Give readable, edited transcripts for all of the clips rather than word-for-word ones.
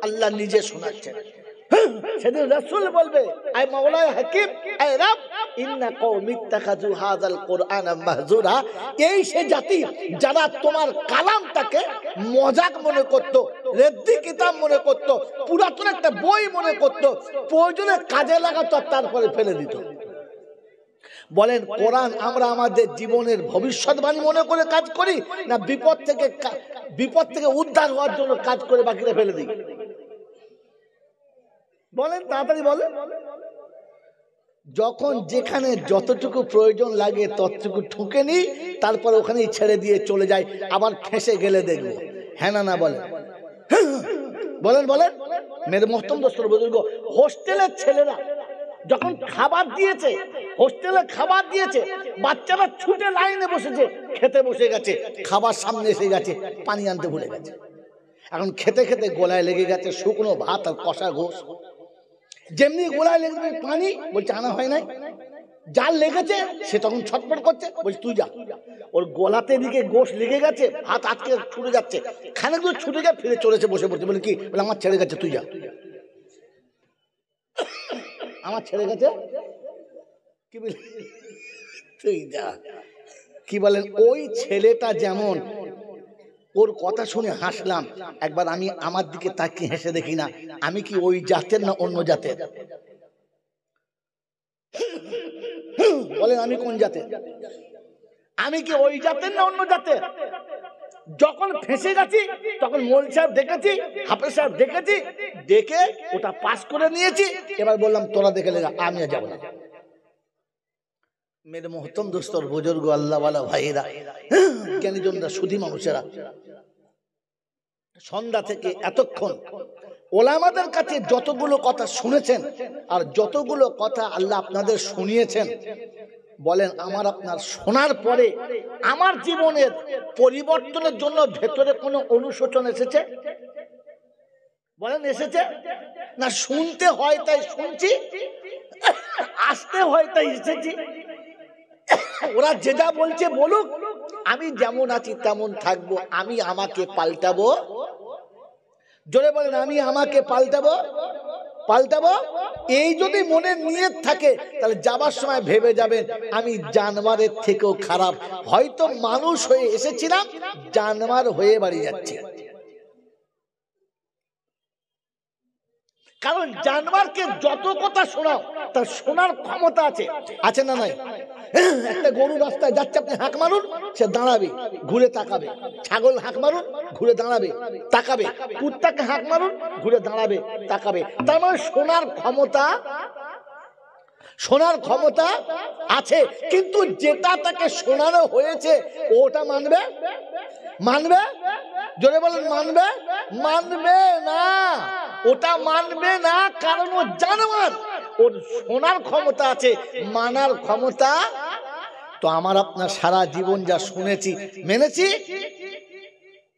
আল্লাহ নিজে শোনাচ্ছেন। সেদিন রাসূল বলবে, আয় মাওলা হাকিম, আয় রব, ইন্না কওমি ইত্তাখাযু হাযাল কুরআনা মাহজুরা। এই সে জাতি যারা তোমার কালামটাকে মজাক মনে করত, রেদ্দি কিতাব মনে করত, পুরাতন একটা বই মনে করত, প্রয়োজনে কাজে লাগাতো আর তারপরে ফেলে দিত। বলেন কোরআন আমরা আমাদের জীবনের ভবিষ্যৎবাণী মনে করে কাজ করি, না বিপদ থেকে উদ্ধার হওয়ার জন্য কাজ করে বাকিটা ফেলে দিই? বলেন, তাড়াতাড়ি বলেন। যখন যেখানে যতটুকু প্রয়োজন লাগে ততটুকু ঠুকে নিই, তারপর ওখানেই ছেড়ে দিয়ে চলে যাই, আবার ফেঁসে গেলে দেখবো। হ্যাঁ না না বলেন, বলেন বলেন। মেরে মোহতরম দোস্ত বুজুর্গ, হোস্টেলের ছেলেরা যখন খাবার দিয়েছে, হোস্টেলে খাবার দিয়েছে, বাচ্চারা ছুটে লাইনে বসেছে, খেতে বসে গেছে, খাবার সামনে এসে গেছে, পানি আনতে ভুলে গেছে। এখন খেতে খেতে গোলায় লেগে গেছে শুকনো ভাত আর কষা গোশ। যেমনি গোলায় লেগে পানি, বলছে আনা হয় নাই। যার লেগেছে সে তখন ছটফট করছে, বলছে তুই যা। ওর গলাতে দিকে গোশ লেগে গেছে, হাত আটকে ছুটে যাচ্ছে, খানিক দূর ছুটে গিয়ে ফিরে চলেছে, বসে পড়ছে। বলে কি? বলে আমার ছেড়ে গেছে, তুই যা। আমার ছেড়ে গেছে, কি বলে তুই যা। কি বলেন? ওই ছেলেটা যেমন, ওর কথা শুনে হাসলাম, একবার আমি আমার দিকে তাকিয়ে হেসে দেখি না আমি কি ওই জাতের না অন্য জাতের? বলেন আমি কোন জাতের? আমি কি ওই জাতের না অন্য জাতের? যখন ফেঁসে গেছি তখন মোল সাহেব দেখেছি, হাফেজ সাহেব দেখেছি, দেখে ওটা পাস করে নিয়েছি। এবার বললাম তোরা দেখে লেগা, আমি আর যাবো না। মেরে মোহতরম দোস্তর বুজুর্গ, আল্লাহওয়ালা ভাইরা, জ্ঞানীজনরা, সুধী মানুষেরা, সন্ধ্যা থেকে এতক্ষণ ওলামাদের কাছে যতগুলো কথা শুনেছেন আর যতগুলো কথা আল্লাহ আপনাদের শুনিয়েছেন, বলেন আমার আপনার শোনার পরে আমার জীবনের পরিবর্তনের জন্য ভেতরে কোনো অনুশোচন এসেছে? বলেন এসেছে না? শুনতে হয় তাই শুনছি, আসতে হয় তাই এসেছি। ওরা যে যা বলছে বলুক, আমি যেমন আছি তেমন থাকবো। আমি আমাকে পাল্টাবো। জোরে বলেন, আমি আমাকে পাল্টাবো, পাল্টাবো। এই যদি মনে নিয়ত থাকে তাহলে যাবার সময় ভেবে যাবেন আমি জানোয়ারের থেকেও খারাপ। হয়তো মানুষ হয়ে এসেছিলাম, জানোয়ার হয়ে বাড়ি যাচ্ছে। কারণ জানোয়ারকে যত কথা শোনাও তার শোনার ক্ষমতা আছে, আছে না নাই? একটা গরু রাস্তায় যাচ্ছে, আপনি হাঁক মারুন, সে দাঁড়াবে, ঘুরে তাকাবে। ছাগল হাঁক মারুন, ঘুরে দাঁড়াবে, তাকাবে। কুত্তাকে হাঁক মারুন, ঘুরে দাঁড়াবে, তাকাবে। তার মানে শোনার ক্ষমতা, শোনার ক্ষমতা আছে। কিন্তু যেটা তাকে শোনানো হয়েছে ওটা মানবে? মানবে? জোরে বলেন, মানবে? মানবে না, ওটা মানবে না। কারণ ও জানোয়ার, ওর শোনার ক্ষমতা আছে, মানার ক্ষমতা। তো আমার আপনার সারা জীবন যা শুনেছি মেনেছি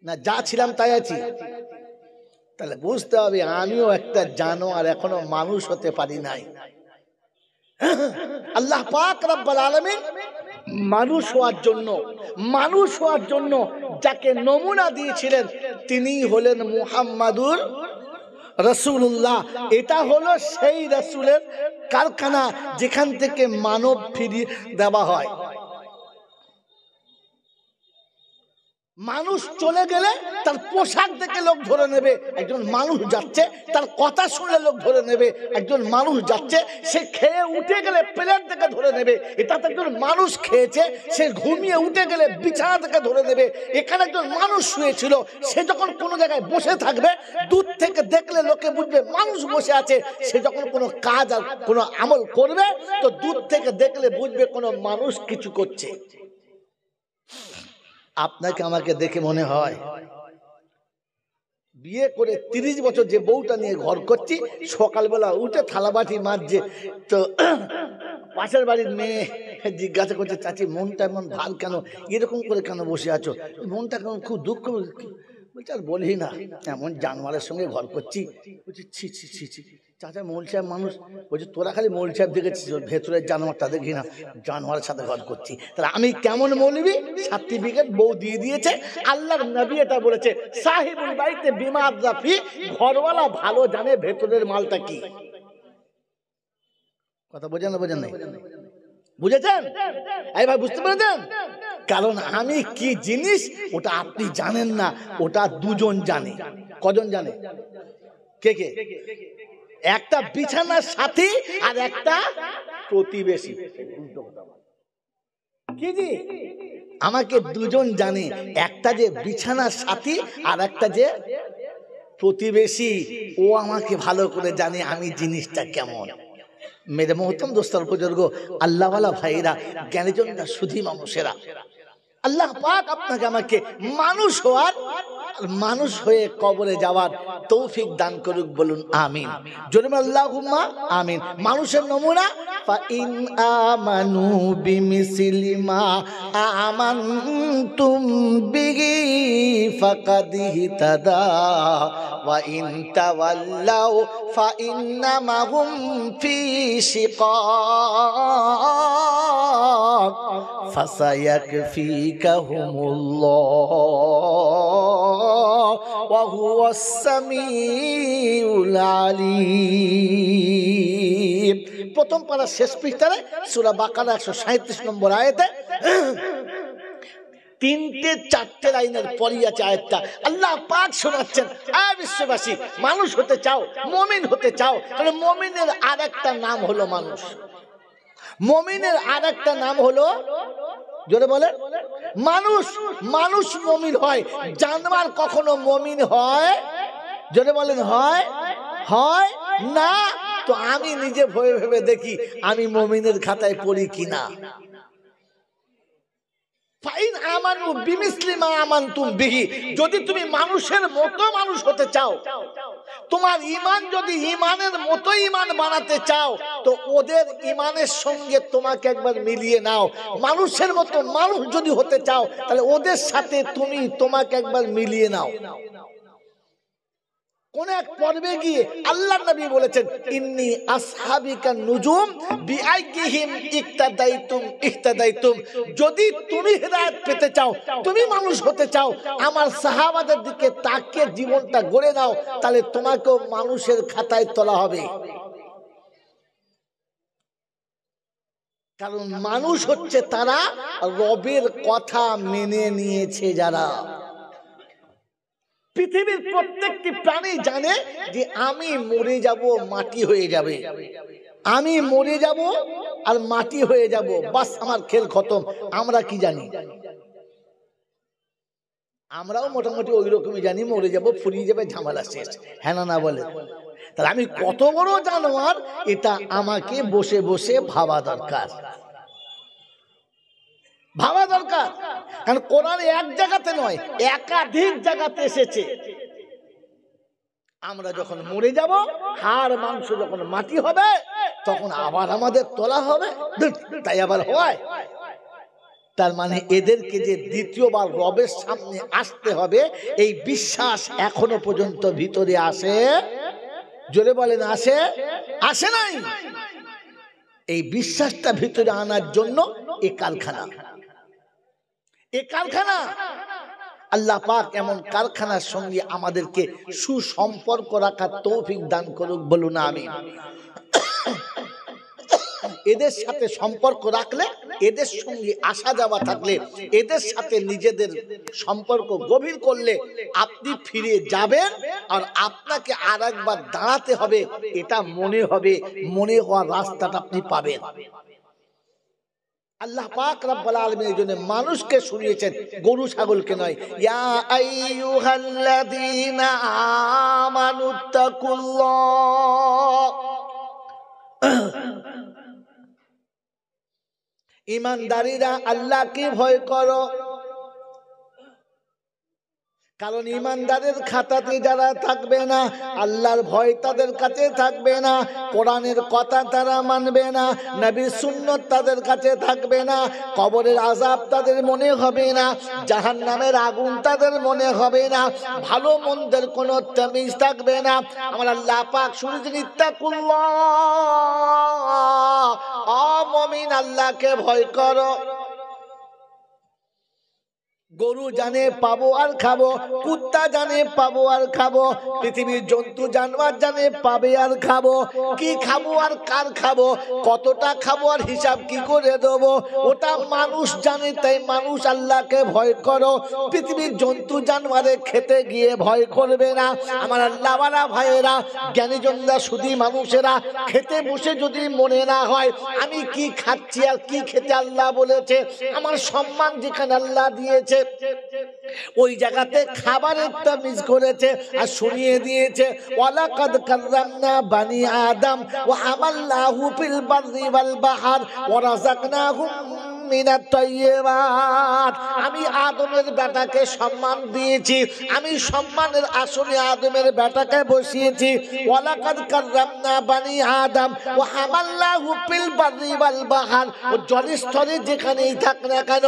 না, যা ছিলাম তাই আছি? তাহলে বুঝতে হবে আমিও একটা জানোয়ার, এখনো মানুষ হতে পারি নাই। আল্লাহ পাক রব্বুল আলামিন মানুষ হওয়ার জন্য যাকে নমুনা দিয়েছিলেন তিনি হলেন মুহাম্মাদুর রাসূলুল্লাহ। এটা হলো সেই রাসূলের কারখানা যেখান থেকে মানব ফিরিয়ে দেওয়া হয়। মানুষ চলে গেলে তার পোশাক দেখে লোক ধরে নেবে একজন মানুষ যাচ্ছে, তার কথা শুনলে লোক ধরে নেবে একজন মানুষ যাচ্ছে, সে খেয়ে উঠে গেলে প্লেট থেকে ধরে নেবে এটা তো একজন মানুষ খেয়েছে, সে ঘুমিয়ে উঠে গেলে বিছানা থেকে ধরে নেবে এখানে একজন মানুষ শুয়েছিল। সে যখন কোনো জায়গায় বসে থাকবে দূর থেকে দেখলে লোকে বুঝবে মানুষ বসে আছে। সে যখন কোনো কাজ আর কোনো আমল করবে তো দূর থেকে দেখলে বুঝবে কোনো মানুষ কিছু করছে। আপনাকে আমাকে দেখে মনে হয় বিয়ে করে 30 বছর যে বউটা নিয়ে ঘর করছি, সকালবেলা উঠে থালাবাটি মাজছে, তো পাশের বাড়ির মেয়ে জিজ্ঞাসা করছে চাচি মনটা এমন ভার কেন, এরকম করে কেন বসে আছো, মনটা কেমন খুব দুঃখ। বলছি আর বলি না, এমন জানোয়ারের সঙ্গে ঘর করছি। বলছি ছি ছি ছি ছি, চাচা মৌল সাহেব মানুষ। বলছি তোরা খালি মৌল সাহেব দেখেছিস, ভেতরের জানোয়ার তাদের ঘৃণা, জানোয়ারের সাথে ঘর করছি। তাহলে আমি কেমন মৌলবি? সার্টিফিকেট বউ দিয়ে দিয়েছে। আল্লাহর নবী এটা বলেছে, সাহিবুল বাইতে বিমা আদরাফি, ঘরওয়ালা ভালো জানে ভেতরের মালটা কি। কথা বোঝেন না বোঝেন নাই? বুঝেছেন? এই ভাই বুঝতে পেরেছেন? কারণ আমি কি জিনিস ওটা আপনি জানেন না, ওটা দুজন জানে। কজন জানে? কে কে? একটা বিছানার সাথী আর একটা প্রতিবেশী। কি জি? আমাকে দুজন জানে, একটা যে বিছানার সাথী আর একটা যে প্রতিবেশী। ও আমাকে ভালো করে জানে আমি জিনিসটা কেমন। মেরে মোহতম দোস্তার বুজুর্গ, আল্লাহওয়ালা ভাইরা, জ্ঞানীজনরা, সুধী মানুষেরা, আল্লাহ পাক আপনাকে আমাকে মানুষ হওয়ার, মানুষ হয়ে কবরে যাওয়ার তৌফিক দান করুক, বলুন আমিন। জোরে আল্লাহুম্মা আমিন। মানুষের নমুনা, ফা ইন আমানু বিমিসলি মা আমানতুম বিহি ফাকাদ ইহতাদা ওয়া ইন তাওয়াল্লাউ ফা ইন্নামা হুম ফি শিকাক ফাসায়াকফিকাহুমুল্লাহ ওয়া হুয়াস সামিউল আলিম। প্রথম পারা শেষ পৃষ্ঠায় সূরা বাকারা 137 নম্বর আয়াতে তিনটে চারটে লাইনের পরই আছে আয়াতটা। আল্লাহ পাক শোনাচ্ছেন, আয় বিশ্ববাসী, মানুষ হতে চাও, মুমিন হতে চাও, তাহলে মুমিনের আরেকটা নাম হলো মানুষ। মুমিনের আরেকটা নাম হলো, জোরে বলে, মানুষ। মানুষ মুমিন হয়, জানোয়ার কখনো মুমিন হয়? জোরে বলেন, হয়? হয় না। তো আমি নিজে ভেবে ভেবে দেখি আমি মুমিনের খাতায় পড়ি কিনা। ফাইন আমানু বিমিসলি মা আমানতুম বিহি, যদি তুমি মানুষের মতো মানুষ হতে চাও, তোমার ঈমান যদি ঈমানের মতো ঈমান বানাতে চাও, তো ওদের ঈমানের সঙ্গে তোমাকে একবার মিলিয়ে নাও। মানুষের মতো মানুষ যদি হতে চাও, তাহলে ওদের সাথে তুমি তোমাকে একবার মিলিয়ে নাও। কোন এক পর্বে গিয়ে আল্লাহর নবী বলেছেন, ইন্নী আসহাবিকা নুজুম বিআইহিম ইক্তাদাইতুম ইহতাদাইতুম। যদি তুমি হেদায়েত পেতে চাও, তুমি মানুষ হতে চাও, আমার সাহাবাদের দিকে তাকিয়ে জীবনটা গড়ে নাও, তাহলে তোমাকেও মানুষের খাতায় তোলা হবে। কারণ মানুষ হচ্ছে তারা রবের কথা মেনে নিয়েছে যারা। পৃথিবীর প্রত্যেকটি প্রাণী জানে যে আমি মরে যাব, মাটি হয়ে যাবে, আমি মরে যাব আর মাটি হয়ে যাব, বাস আমার খেল খতম। আমরা কি জানি? আমরাও মোটামুটি ওই রকমই জানি, মরে যাব, ফুরিয়ে যাবে, ঝামেলা শেষ। হ্যাঁ না বলে? তাহলে আমি কত বড় জানোয়ার, এটা আমাকে বসে বসে ভাবা দরকার, ভাবা দরকার। কারণ কোরআনে এক জায়গাতে নয়, একাধিক জায়গাতে এসেছে আমরা যখন মরে যাব, হাড় মাংস যখন মাটি হবে, তখন আবার আমাদের তোলা হবে। তাই আবার হয়। তার মানে এদেরকে যে দ্বিতীয়বার রবের সামনে আসতে হবে, এই বিশ্বাস এখনো পর্যন্ত ভিতরে আসে? জোরে বলেন, আসে? আসে নাই? এই বিশ্বাসটা ভিতরে আনার জন্য এ কারখানা, এ কারখানা। আল্লাহ পাক এমন কারখানার সঙ্গে আমাদেরকে সুসম্পর্ক রাখার তৌফিক দান করুক, বলুন আমিন। এদের সাথে সম্পর্ক রাখলে, এদের সঙ্গে আসা যাওয়া থাকলে, এদের সাথে নিজেদের সম্পর্ক গভীর করলে আপনি ফিরে যাবেন, আর আপনাকে আর একবার দাঁড়াতে হবে, এটা মনে হবে, মনে হওয়ার রাস্তাটা আপনি পাবেন। আল্লাহ পাক রব্বুল আলামিন এই জন্য মানুষকে শুনিয়েছেন, গরু ছাগলকে নয়। ইয়া আইয়ুহাল্লাযীনা আমানুত্তাকুল্লাহ, ঈমানদারীরা আল্লাহকে ভয় করো। কারণ ইমানদারের খাতাতে যারা থাকবে না, আল্লাহর ভয় তাদের কাছে থাকবে না, কোরআনের কথা তারা মানবে না, নবীর সুন্নাত তাদের কাছে থাকবে না, কবরের আযাব তাদের মনে হবে না, জাহান্নামের আগুন তাদের মনে হবে না, ভালো মন্দের কোনো তামিজ থাকবে না। আমার আল্লাহ পাক শুনেছেন, ইত্তাকুল্লাহ, ও মুমিন আল্লাহকে ভয় করো। গরু জানে পাবো আর খাবো, কুত্তা জানে পাবো আর খাবো, পৃথিবীর জন্তু জানোয়ার জানে পাবে আর খাবো, কি খাবো আর কার খাবো, কতটা খাবো আর হিসাব কি করে দেবো, ওটা মানুষ জানে। তাই মানুষ আল্লাহকে ভয় করো। পৃথিবীর জন্তু জানোয়ারে খেতে গিয়ে ভয় করবে না। আমার আল্লাহওয়ালা ভাইয়েরা, জ্ঞানীজনরা, শুধু মানুষেরা খেতে বসে যদি মনে না হয় আমি কি খাচ্ছি আর কি খেতে আল্লাহ বলেছে, আমার সম্মান যেখানে আল্লাহ দিয়েছে ওই জায়গাতে খাবারের তামিজ করেছে আর শুনিয়ে দিয়েছে, ওয়ালাকাদ কাররামনা বানি আদম ওয়া হামালনাহু ফিল বাররি ওয়াল বাহর ওয়া রাযাকনাহুম মিনাত তাইয়্যিবাত। আমি আদমের বেটাকে সম্মান দিয়েছি, আমি সম্মানের আসনে আদমের বেটাকে বসিয়েছি। ওয়ালাকাদ কাররামনা বানি আদম ওয়া হামালনাহু ফিল বাররি ওয়াল বাহর, ও জলস্থলে যেখানেই থাক না কেন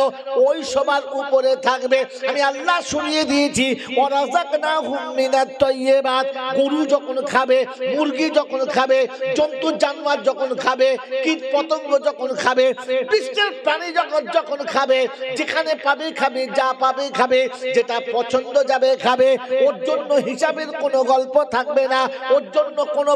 ওই সবার উপরে থাকবে। আমি আল্লাহ শুনিয়ে দিয়েছি, ওয়া রাযাকনাহুম মিনাত তাইয়্যিবাত। গরু যখন খাবে, মুরগি যখন খাবে, জন্তু জানোয়ার যখন খাবে, কীট পতঙ্গ যখন খাবে, পৃষ্ঠের প্রাণী যখন খাবে, যেখানে পাবে খাবে, যা পাবে খাবে, যেটা পছন্দ যাবে খাবে, ওর জন্য হিসাবের কোনো গল্প থাকবে না, ওর জন্য কোনো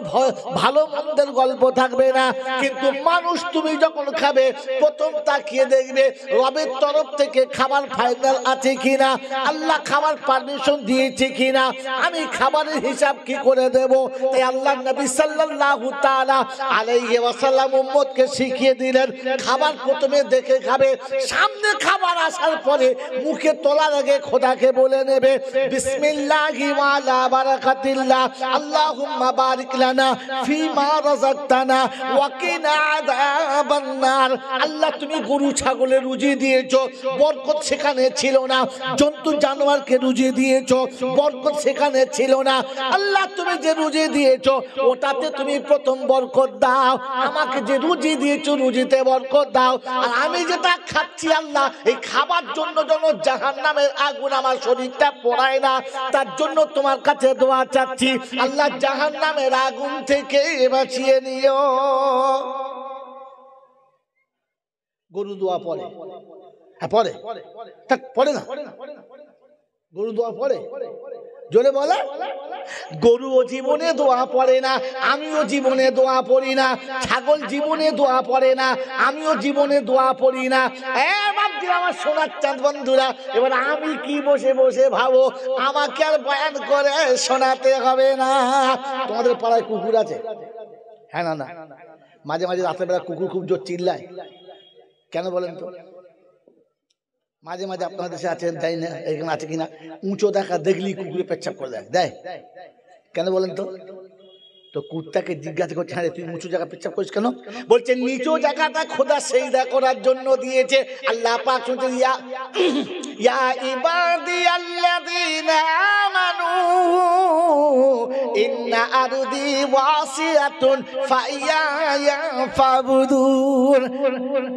ভালো মন্দের গল্প থাকবে না। কিন্তু মানুষ তুমি যখন খাবে প্রথম তাকিয়ে দেখবে রবের তরফ থেকে খাবার ফাইনাল আছে কিনা, আল্লাহ খাবার পারমিশন দিয়েছে কিনা, আমি খাবারের হিসাব কি করে দেব। তাই আল্লাহ নবী সাল্লাল্লাহু তাআলা আলাইহি ওয়াসাল্লাম উম্মতকে শিখিয়ে দিলেন, খাবার প্রথমে দেখে খাবে, সামনে খাবার আসার পরে মুখে তোলার আগে খোদাকে বলে নেবে, বিসমিল্লাহি ওয়া আলা বারাকাতিল্লাহ, আল্লাহুম্মা বারিক লানা ফিমা রাযাকতানা ওয়া কিনা আযাবান নার। আল্লাহ তুমি গরু ছাগলের রুজি দিয়েছো, বরকত সেখানে ছিল না, জন্তু জানোয়ারকে রুজি দিয়েছো, বরকত সেখানে ছিল না, আল্লাহ তুমি যে রুজি দিয়েছো ওটাতে তুমি প্রথম বরকত দাও, আমাকে যে রুজি দিয়েছো রুজিতে বরকত দাও। আর আমি যেটা খাচ্ছি আল্লাহ, এই খাবার জন্য যেন জাহান্নামের আগুন আমার শরীরটা পোড়ায় না, তার জন্য তোমার কাছে দোয়া চাচ্ছি, আল্লাহ জাহান্নামের আগুন থেকে বাঁচিয়ে নিও। গরু দোয়া পড়ে, হ্যাঁ পড়ে, পড়ে না গরু দোয়া পড়ে, জোরে বলে। গরুও জীবনে দোয়া পড়ে না, আমিও জীবনে দোয়া পড়ি না, ছাগল জীবনে দোয়া পড়ে না, আমিও জীবনে দোয়া পড়ি না। আমার সোনার চাঁদ বন্ধুরা, এবার আমি কি বসে বসে ভাবো, আমাকে আর বয়ান করে শোনাতে হবে না। তোমাদের পাড়ায় কুকুর আছে? হ্যাঁ না না, মাঝে মাঝে রাতের বেলা কুকুর খুব জোর চিল্লায়, কেন বলেন তো? মাঝে মাঝে আপনার দেশে আছে, তাই না? এখানে আছে কিনা, উঁচু দেখা দেখলি কুকুরে পেচ্ছাপ করে দেয়, কেন বলেন তো? তো কুত্তাকে জিজ্ঞাসা করছে, হ্যাঁ তুই উঁচু জায়গা পেচ্ছাপ করিস কেন? বলছে নিচু জায়গাটা খোদা সেইদা করার জন্য দিয়েছে। আল্লাহ পাক শুনছেন, ইয়া ইবাদিয়াল্লাযীনা আমানু ইন্না আরদি ওয়াসিআতুন ফাইয়া ফাবুদুন।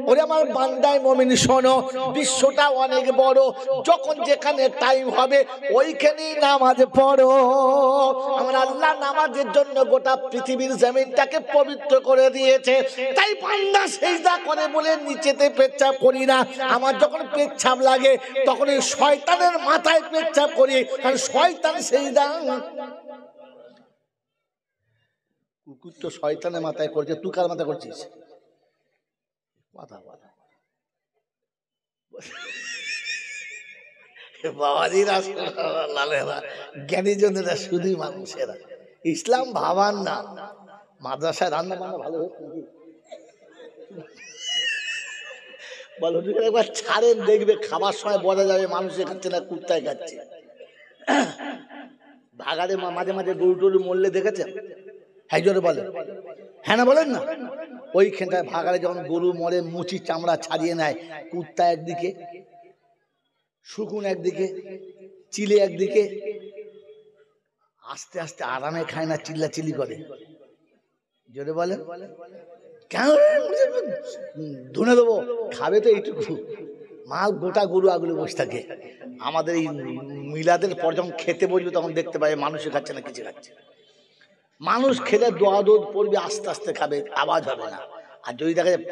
ওরে আমার বান্দায় মুমিন শোনো, বিশ্বটা অনেক বড়, যখন যেখানে টাইম হবে ওইখানেই নামাজ পড়ো। আমার আল্লাহ নামাজের জন্য গোটা পৃথিবীর জমিনটাকে পবিত্র করে দিয়েছে। তাই বান্দা সিজদা করে বলে নিচেতে পেচ্ছাপ করি না, আমার যখন পেচ্ছাপ লাগে তখন এই শয়তানের মাথায় পেচ্ছাপ করি, কারণ শয়তান সিজদা। কুকুর তো শয়তানের মাথায় করছে, তুই কার মাথায় করছিস? মাথা বলা বাবাজিরা, লালেরা, জ্ঞানীজনেরা, শুধুই মানুষেরা, ইসলাম ভাবান না। মাদ্রাসায় রান্না বান্না ভালো হচ্ছে বলো, একবার ছাড়েন দেখবে খাবার সময় বোঝা যাবে মানুষে খাচ্ছে না কুত্তায় খাচ্ছে। ভাগাড়ে মাঝে মাঝে গরু টরু মরলে দেখেছেন? হ্যাঁ জোরে বলেন, হ্যাঁ না বলেন না? ওইখানটায় ভাগাড়ে যখন গরু মরে মুচি চামড়া ছাড়িয়ে নেয়, কুত্তা একদিকে, শুকুন একদিকে, চিলে একদিকে আস্তে আস্তে আরামে খায় না, চিল্লাচিল্লি করে। জোরে বলে কেন ধুনে দেবো, খাবে তো এইটুকু মাল, গোটা গরু আগুলো বসে থাকে। আমাদের এই মিলাদের পর যখন খেতে বসবে তখন দেখতে পাবে মানুষে খাচ্ছে না কিছু খাচ্ছে। মানুষ খেলে দোয়া দোদ পড়বে, আস্তে আস্তে খাবে, আওয়াজ হবে না। আর যদি দেখা যায়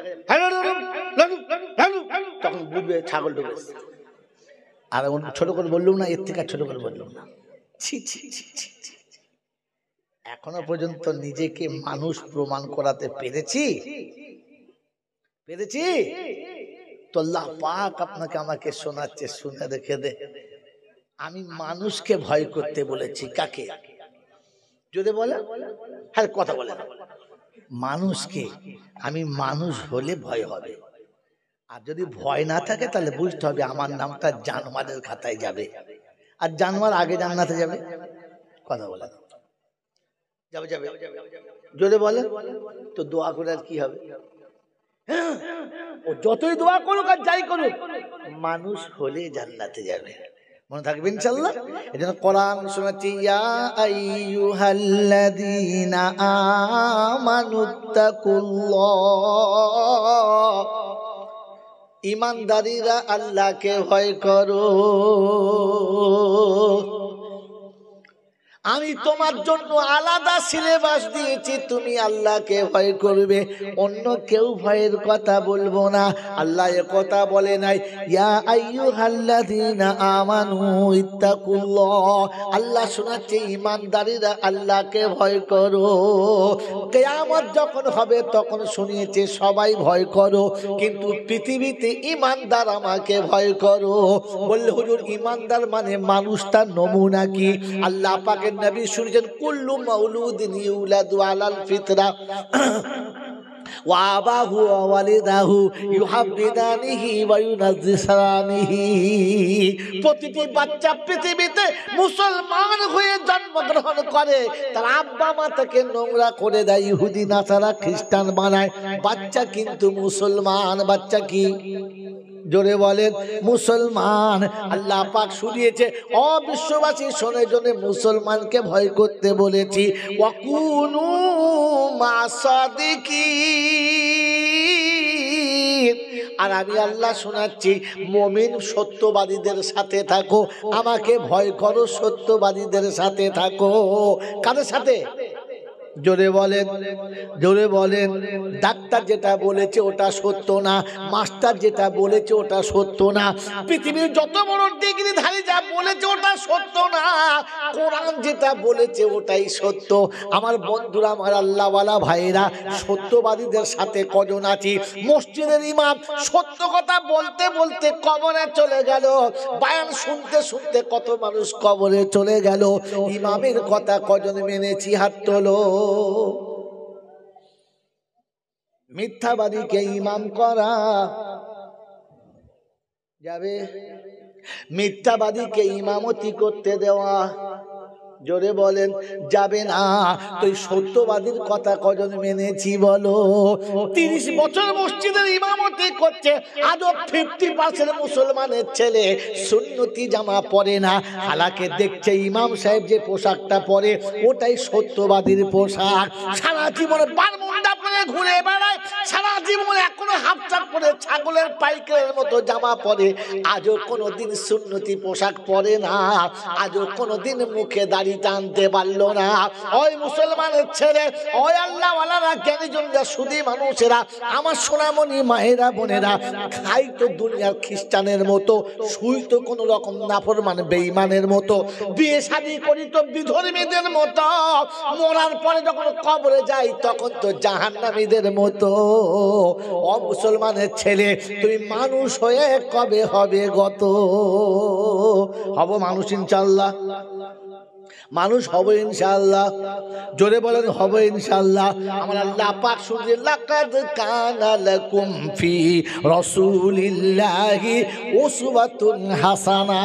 তখন বুঝবে ছাগল ঢুকেছে। আর ছোট করে বললুম না, এর থেকে ছোট করে বললুম না। ছি ছি ছি ছি, এখনো পর্যন্ত নিজেকে মানুষ প্রমাণ করাতে পেরেছি? পেরেছি তো আল্লাহ পাক আপনাকে আমাকে শোনাচ্ছে, শুনে রেখে দে। আমি মানুষকে ভয় করতে বলেছি। কাকে? যদি বলে হ্যাঁ কথা বলে মানুষকে। আমি মানুষ হলে ভয় হবে, আর যদি ভয় না থাকে তাহলে বুঝতে হবে আমার নামটা জানোয়ারের খাতায় যাবে, আর জানোয়ার আগে জান্নাতে যাবে। কথা বলে যাবে যাবে যদি বলে তো দোয়া করে আর কি হবে? ও যতই দোয়া করুক আর যাই করুক, মানুষ হলে জান্নাতে যাবে। মনে থাকবে ইনশাআল্লাহ। এজন্য কোরআন শোনাচ্ছি, ইয়া আইয়ুহাল্লাযীনা আমানুত্তাকুল্লাহ, ঈমানদারীরা আল্লাহকে ভয় করো। আমি তোমার জন্য আলাদা সিলেবাস দিয়েছি, তুমি আল্লাহকে ভয় করবে, অন্য কেউ ভয়ের কথা বলবো না। আল্লাহ এ কথা বলে নাই ইয়া আইয়ুহাল্লাযীনা আমানু ইত্তাকুল্লাহ। আল্লাহ শোনাচ্ছে ঈমানদারীরা আল্লাহকে ভয় করো। কিয়ামত যখন হবে তখন শুনিয়েছে সবাই ভয় করো, কিন্তু পৃথিবীতে ঈমানদার আমাকে ভয় করো। বললে হুজুর ঈমানদার মানে মানুষটার নমুনা কি? আল্লাহ পাকের নবী শুনেছেন, কুল্লু মাউলুদিন ইউলাদু আলাল ফিতরা ওয়া আবাহু ওয়া ওয়ালিদাহু ইউহাব্বিদানিহি ওয়া ইউনাজ্জিসানিহি। প্রতিটি বাচ্চা পৃথিবীতে মুসলমান হয়ে জন্মগ্রহণ করে, তার আব্বা মা তাকে নোংরা করে দেয়, ইহুদি নাসারা খ্রিস্টান বানায়, বাচ্চা কিন্তু মুসলমান। বাচ্চা কি? জোরে বলেন মুসলমান। আল্লাহ পাক শুনিয়েছে অবিশ্ববাসী শোনার জন্য মুসলমানকে ভয় করতে বলেছি। ওয়াকুনু মাসাদিকিন। আর আমি আল্লাহ শোনাচ্ছি মুমিন সত্যবাদীদের সাথে থাকো, আমাকে ভয় করো, সত্যবাদীদের সাথে থাকো। কাদের সাথে? জোরে বলেন, জোরে বলেন। ডাক্তার যেটা বলেছে ওটা সত্য না, মাস্টার যেটা বলেছে ওটা সত্য না, পৃথিবীর যত বড় ডিগ্রিধারী যা বলেছে ওটা সত্য না, কোরআন যেটা বলেছে ওটাই সত্য। আমার বন্ধুরা, আমার আল্লাহওয়ালা ভাইরা, সত্যবাদীদের সাথে কজন আছি? মসজিদের ইমাম সত্য কথা বলতে বলতে কবরে চলে গেল, বয়ান শুনতে শুনতে কত মানুষ কবরে চলে গেল। ইমামের কথা কজন মেনেছি? হাত তোলো। মিথ্যাবাদীকে ইমাম করা যাবে? মিথ্যাবাদীকে ইমামতি করতে দেওয়া, জোরে বলেন, যাবে না। তুই সত্যবাদীর কথা কজন মেনেছি বলো? 30 বছর মসজিদের ইমামতি করছে, আজও 50% মুসলমানের ছেলে সুন্নতি জামা পরে না। হালাকে দেখছে ইমাম সাহেব যে পোশাকটা পরে ওটাই সত্যবাদীর পোশাক। সারা জীবনে বারমুন্ডা পরে ঘুরে বেড়ায়, সারা জীবনে এখনো হাফ চাপ পরে ছাগলের পাইকারের মতো জামা পরে, আজও কোনোদিন সুন্নতি পোশাক পরে না, আজও কোনোদিন মুখে দাঁড়িয়ে টানতে পারলো না। ওই মুসলমানের ছেলে, ওই আল্লাহওয়ালারা, জ্ঞানীজনরা, সুধী মানুষেরা, আমার সোনামণি মায়েরা বোনেরা, খাই তো দুনিয়ার খ্রিস্টানের মতো, শুই তো কোন রকম নাফরমান বেঈমানের মতো, বিয়ে শাদী করি তো বিধর্মীদের মতো, মরার পরে যখন কবরে যাই তখন তো জাহান্নামীদের মতো। ও মুসলমানের ছেলে, তুমি মানুষ হয়ে কবে হবে গত? হব মানুষ ইনশাআল্লাহ। মানুষ হবে ইনশাআল্লাহ। জোরে বলেন হবে ইনশাআল্লাহ। আমার আল্লাহ পাক শুনছে লাকাদ কানা লাকুম ফি রাসূলিল্লাহি উসওয়াতুন হাসানা।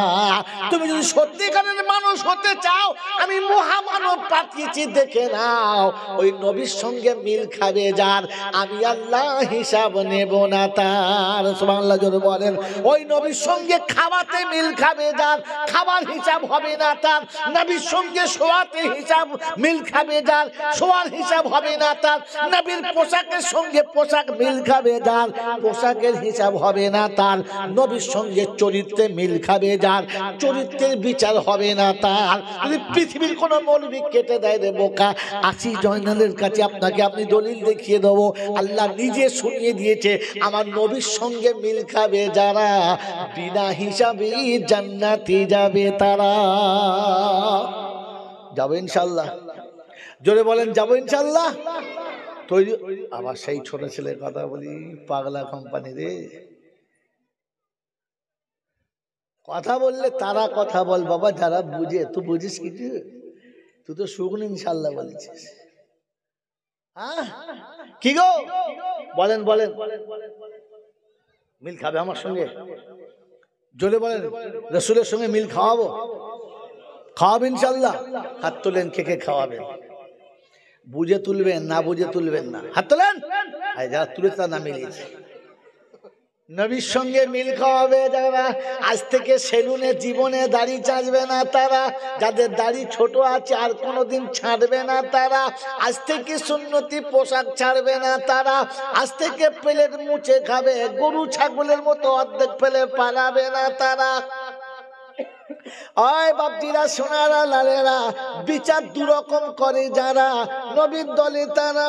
তুমি যদি সত্যিকারের মানুষ হতে চাও, আমি মহামানব পাঠিয়েছি দেখে নাও। ওই নবীর সঙ্গে মিল খাবে যার, আমি আল্লাহ হিসাব নেব না তার। সুবহানাল্লাহ জোরে বলেন। ওই নবীর সঙ্গে খাওয়াতে মিল খাবে যার, খাবার হিসাব হবে না তার। নবীর সঙ্গে শোয়াতে হিসাব মিল খাবে যার, শোয়ার হিসাব হবে না তার। নবীর পোশাকের সঙ্গে পোশাক মিল খাবে যার, পোশাকের হিসাব হবে না তার। নবীর সঙ্গে চরিত্রে মিল খাবে যার, চরিত্রের বিচার হবে না তার। যদি পৃথিবীর কোনো মৌলবি কেটে দেয় রে বোকা, আসি জয়নালের কাছে আপনাকে আপনি দলিল দেখিয়ে দেবো। আল্লাহ নিজে শুনিয়ে দিয়েছে, আমার নবীর সঙ্গে মিল খাবে যারা, বিনা হিসাবে জান্নাতে যাবে তারা। যাবো ইনশাল্লাহ। জোরে বলেন যাবো ইনশাল্লাহ। তৈরি। আবার সেই ছোট ছেলের কথা বলি, পাগলা কোম্পানি রে। কথা বললে তারা কথা বল বাবা, যারা বুঝে। তুই বুঝিস কিছু? তুই তো শুকনো ইনশাল্লাহ বলেছিস। হ্যাঁ কি গো বলেন বলেন। মিল খাবে আমার সঙ্গে? জোরে বলেন রাসূলের সঙ্গে মিল খাওয়াবো? খাওয়াবেন ইনশাল্লাহ। হাত তোলেন, কে কে খাওয়াবেন? বুঝে তুলবেন, না বুঝে তুলবেন না। হাত তোলেন। যারা তুলেছে তার নাম মিলিয়েছে। নবীর সঙ্গে মিল খাওয়াবে যারা, আজ থেকে সেলুনে জীবনে দাড়ি চাঁচবে না তারা। যাদের দাড়ি ছোট আছে আর কোনোদিন ছাড়বে না তারা। আজ থেকে সুন্নতি পোশাক ছাড়বে না তারা। আজ থেকে প্লেট মুছে খাবে, গরু ছাগলের মতো অর্ধেক ফেলে পালাবে না তারা। ওই বাপজিরা সোনারা লালেরা, বিচার দুরকম করে যারা, নবীর দলে তারা।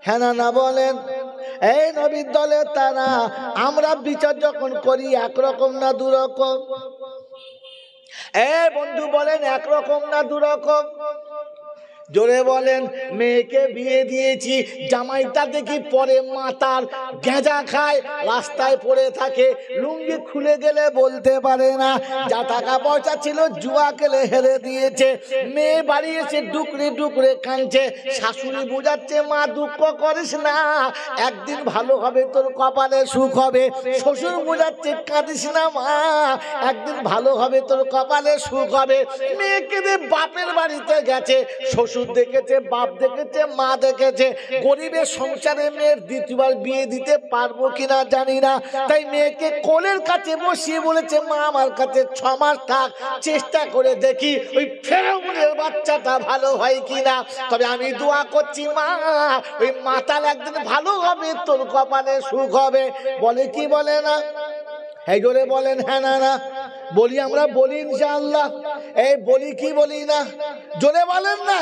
হ্যাঁ না বলেন? এই নবীর দলে তারা। আমরা বিচার যখন করি একরকম না দুরকম? বন্ধু বলেন একরকম না দুরকম? জোরে বলেন। মেয়েকে বিয়ে দিয়েছি, জামাইটা দেখি পরে মাতার গেঁজা খায়, রাস্তায় পড়ে থাকে, লুঙ্গি খুলে গেলে বলতে পারে না। যা টাকা পয়সা ছিল জুয়া খেলে হেরে দিয়েছে। মেয়ে বাড়ি এসে ডুকরে ডুকরে কাঁদছে, শাশুড়ি বুঝাচ্ছে মা দুঃখ করিস না, একদিন ভালো হবে, তোর কপালে সুখ হবে। শ্বশুর বুঝাচ্ছে কাঁদিস না মা, একদিন ভালো হবে, তোর কপালে সুখ হবে। মেয়েকে দিয়ে বাপের বাড়িতে গেছে, শ্বশুর দেখেছে, বাপ দেখেছে, মা দেখেছে। গরিবের সংসারে মেয়ের দ্বিতীয়বার বিয়ে দিতে পারবো কিনা জানি না। তাই মেয়েকে কোলের কাছে বসিয়ে বলেছে মা আমার কাছে 6 মাস থাক, চেষ্টা করে দেখি ওই ফেরাউনের বাচ্চাটা ভালো হয় কিনা। তবে আমি দোয়া করছি মা, ওই মাতাল একদিন ভালো হবে, তোর কপালে সুখ হবে। বলে কি বলে না? এই জোরে বলেন হ্যাঁ না না? বলি আমরা, বলি ইনশাআল্লাহ। এই বলি কি বলি না? জোরে বলেন না?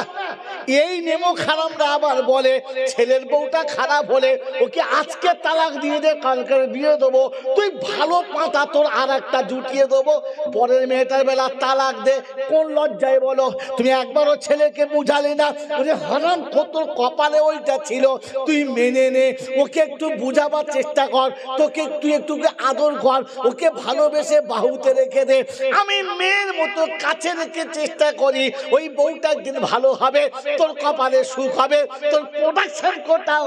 এই নেমো খারাপরা আবার বলে ছেলের বউটা খারাপ হলে ওকে আজকে তালাক দিয়ে দে, কালকে বিয়ে দেবো। তুই ভালো পাতা, তোর আর একটা জুটিয়ে দেবো, পরের মেয়েটার বেলা তালাক দে। কোন লজ্জায় বলো? তুমি একবারও ছেলেকে বুঝালি না? ওরে হারাম, তোর কপালে ওইটা ছিল, তুই মেনে নে। ওকে একটু বুঝাবার চেষ্টা কর, তোকে একটু আদর কর, ওকে ভালোবেসে বাহুতে রেখে দে। আমি মেয়ের মতো কাছে রেখে চেষ্টা করি, ওই বউটা একদিন ভালো হবে, তোর কপালে সুখ হবে। তোর প্রোডাকশন কোথাও?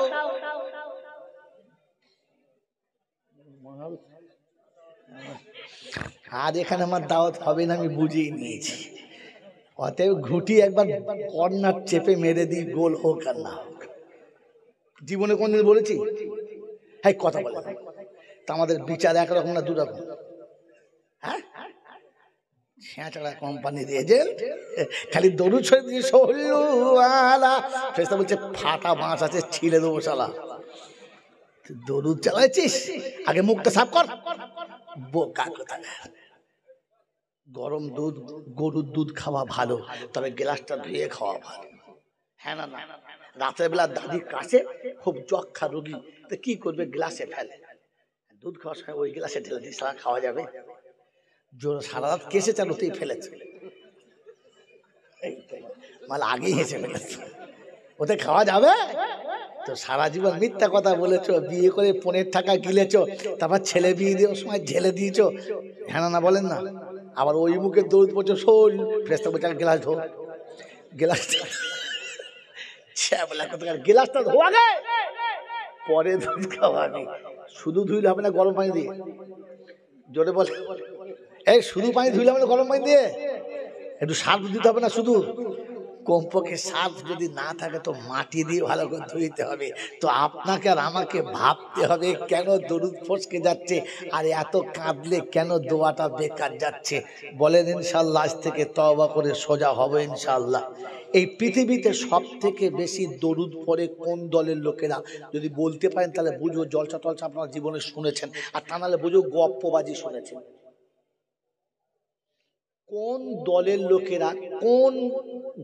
আর এখানে আমার দাওয়াত হবে না, আমি বুঝিয়ে নিয়েছি। অতএব ঘুটি একবার কর্নার চেপে মেরে দিই, গোল হোক আর না হোক। জীবনে কোনদিন বলেছি? হ্যাঁ কথা বলে তা আমাদের বিচার একরকম না দুরকম? হ্যাঁ, ছেঁচড়া কোম্পানির এজেন্ট খালি দরুদ ছড়িয়ে দিয়ে সল্লুআলা, ফেরেশতা বলছে ফাটা বাঁশ আছে ছিলে দেবো শালা। দরুদ চালাইছিস, আগে মুখটা সাফ কর। বোকা কোথায়। গরম দুধ, গরুর দুধ খাওয়া ভালো, তবে গ্লাসটা ধুয়ে খাওয়া ভালো। হ্যাঁ না না? রাতের বেলা দাদির কাছে খুব যক্ষা রোগী, তো কি করবে? গ্লাসে ফেলে, দুধ খাওয়ার সময় ওই গ্লাসে ঢেলে দিয়ে সারা খাওয়া যাবে? সারা রাত কেসে চালুতেই ফেলেছে, মাল আগেই হেসে ফেলেছে, ওতে খাওয়া যাবে? তো সারা জীবন মিথ্যা কথা বলেছো, বিয়ে করে 15 টাকা গিলেছো, তারপর ছেলে বিয়ে দেওয়ার সময় ঢেলে দিয়েছো। হ্যাঁ না বলেন না? আবার ওই মুখে দৌড় পড়ছে শোল ফ্রেস্তা বলছে গ্লাস ধো, গ্লাসটা গ্লাসটা ধোয়া গে পরে দুধ খাওয়াবি। শুধু ধুইলে হবে না গরম পানি দিয়ে, জোরে বলে এই শুধু পানি ধুইলে হবে না গরম পানি দিয়ে, একটু সার্ফ দিতে হবে না শুধু, কমপক্ষে সার্ফ যদি না থাকে তো মাটি দিয়ে ভালো করে ধুইতে হবে। তো আপনাকে আর আমাকে ভাবতে হবে কেন দরুদ ফসকে যাচ্ছে আর এত কাঁদলে কেন দোয়াটা বেকার যাচ্ছে। বলেন ইনশাআল্লাহ আজ থেকে তওবা করে সোজা হবে ইনশাআল্লাহ। এই পৃথিবীতে সব থেকে বেশি দরুদ পড়ে কোন দলের লোকেরা, যদি বলতে পারেন তাহলে বুঝো জলসা টলসা আপনার জীবনে শুনেছেন, আর তা নাহলে বুঝো গপ্পবাজি শুনেছেন। কোন দলের লোকেরা, কোন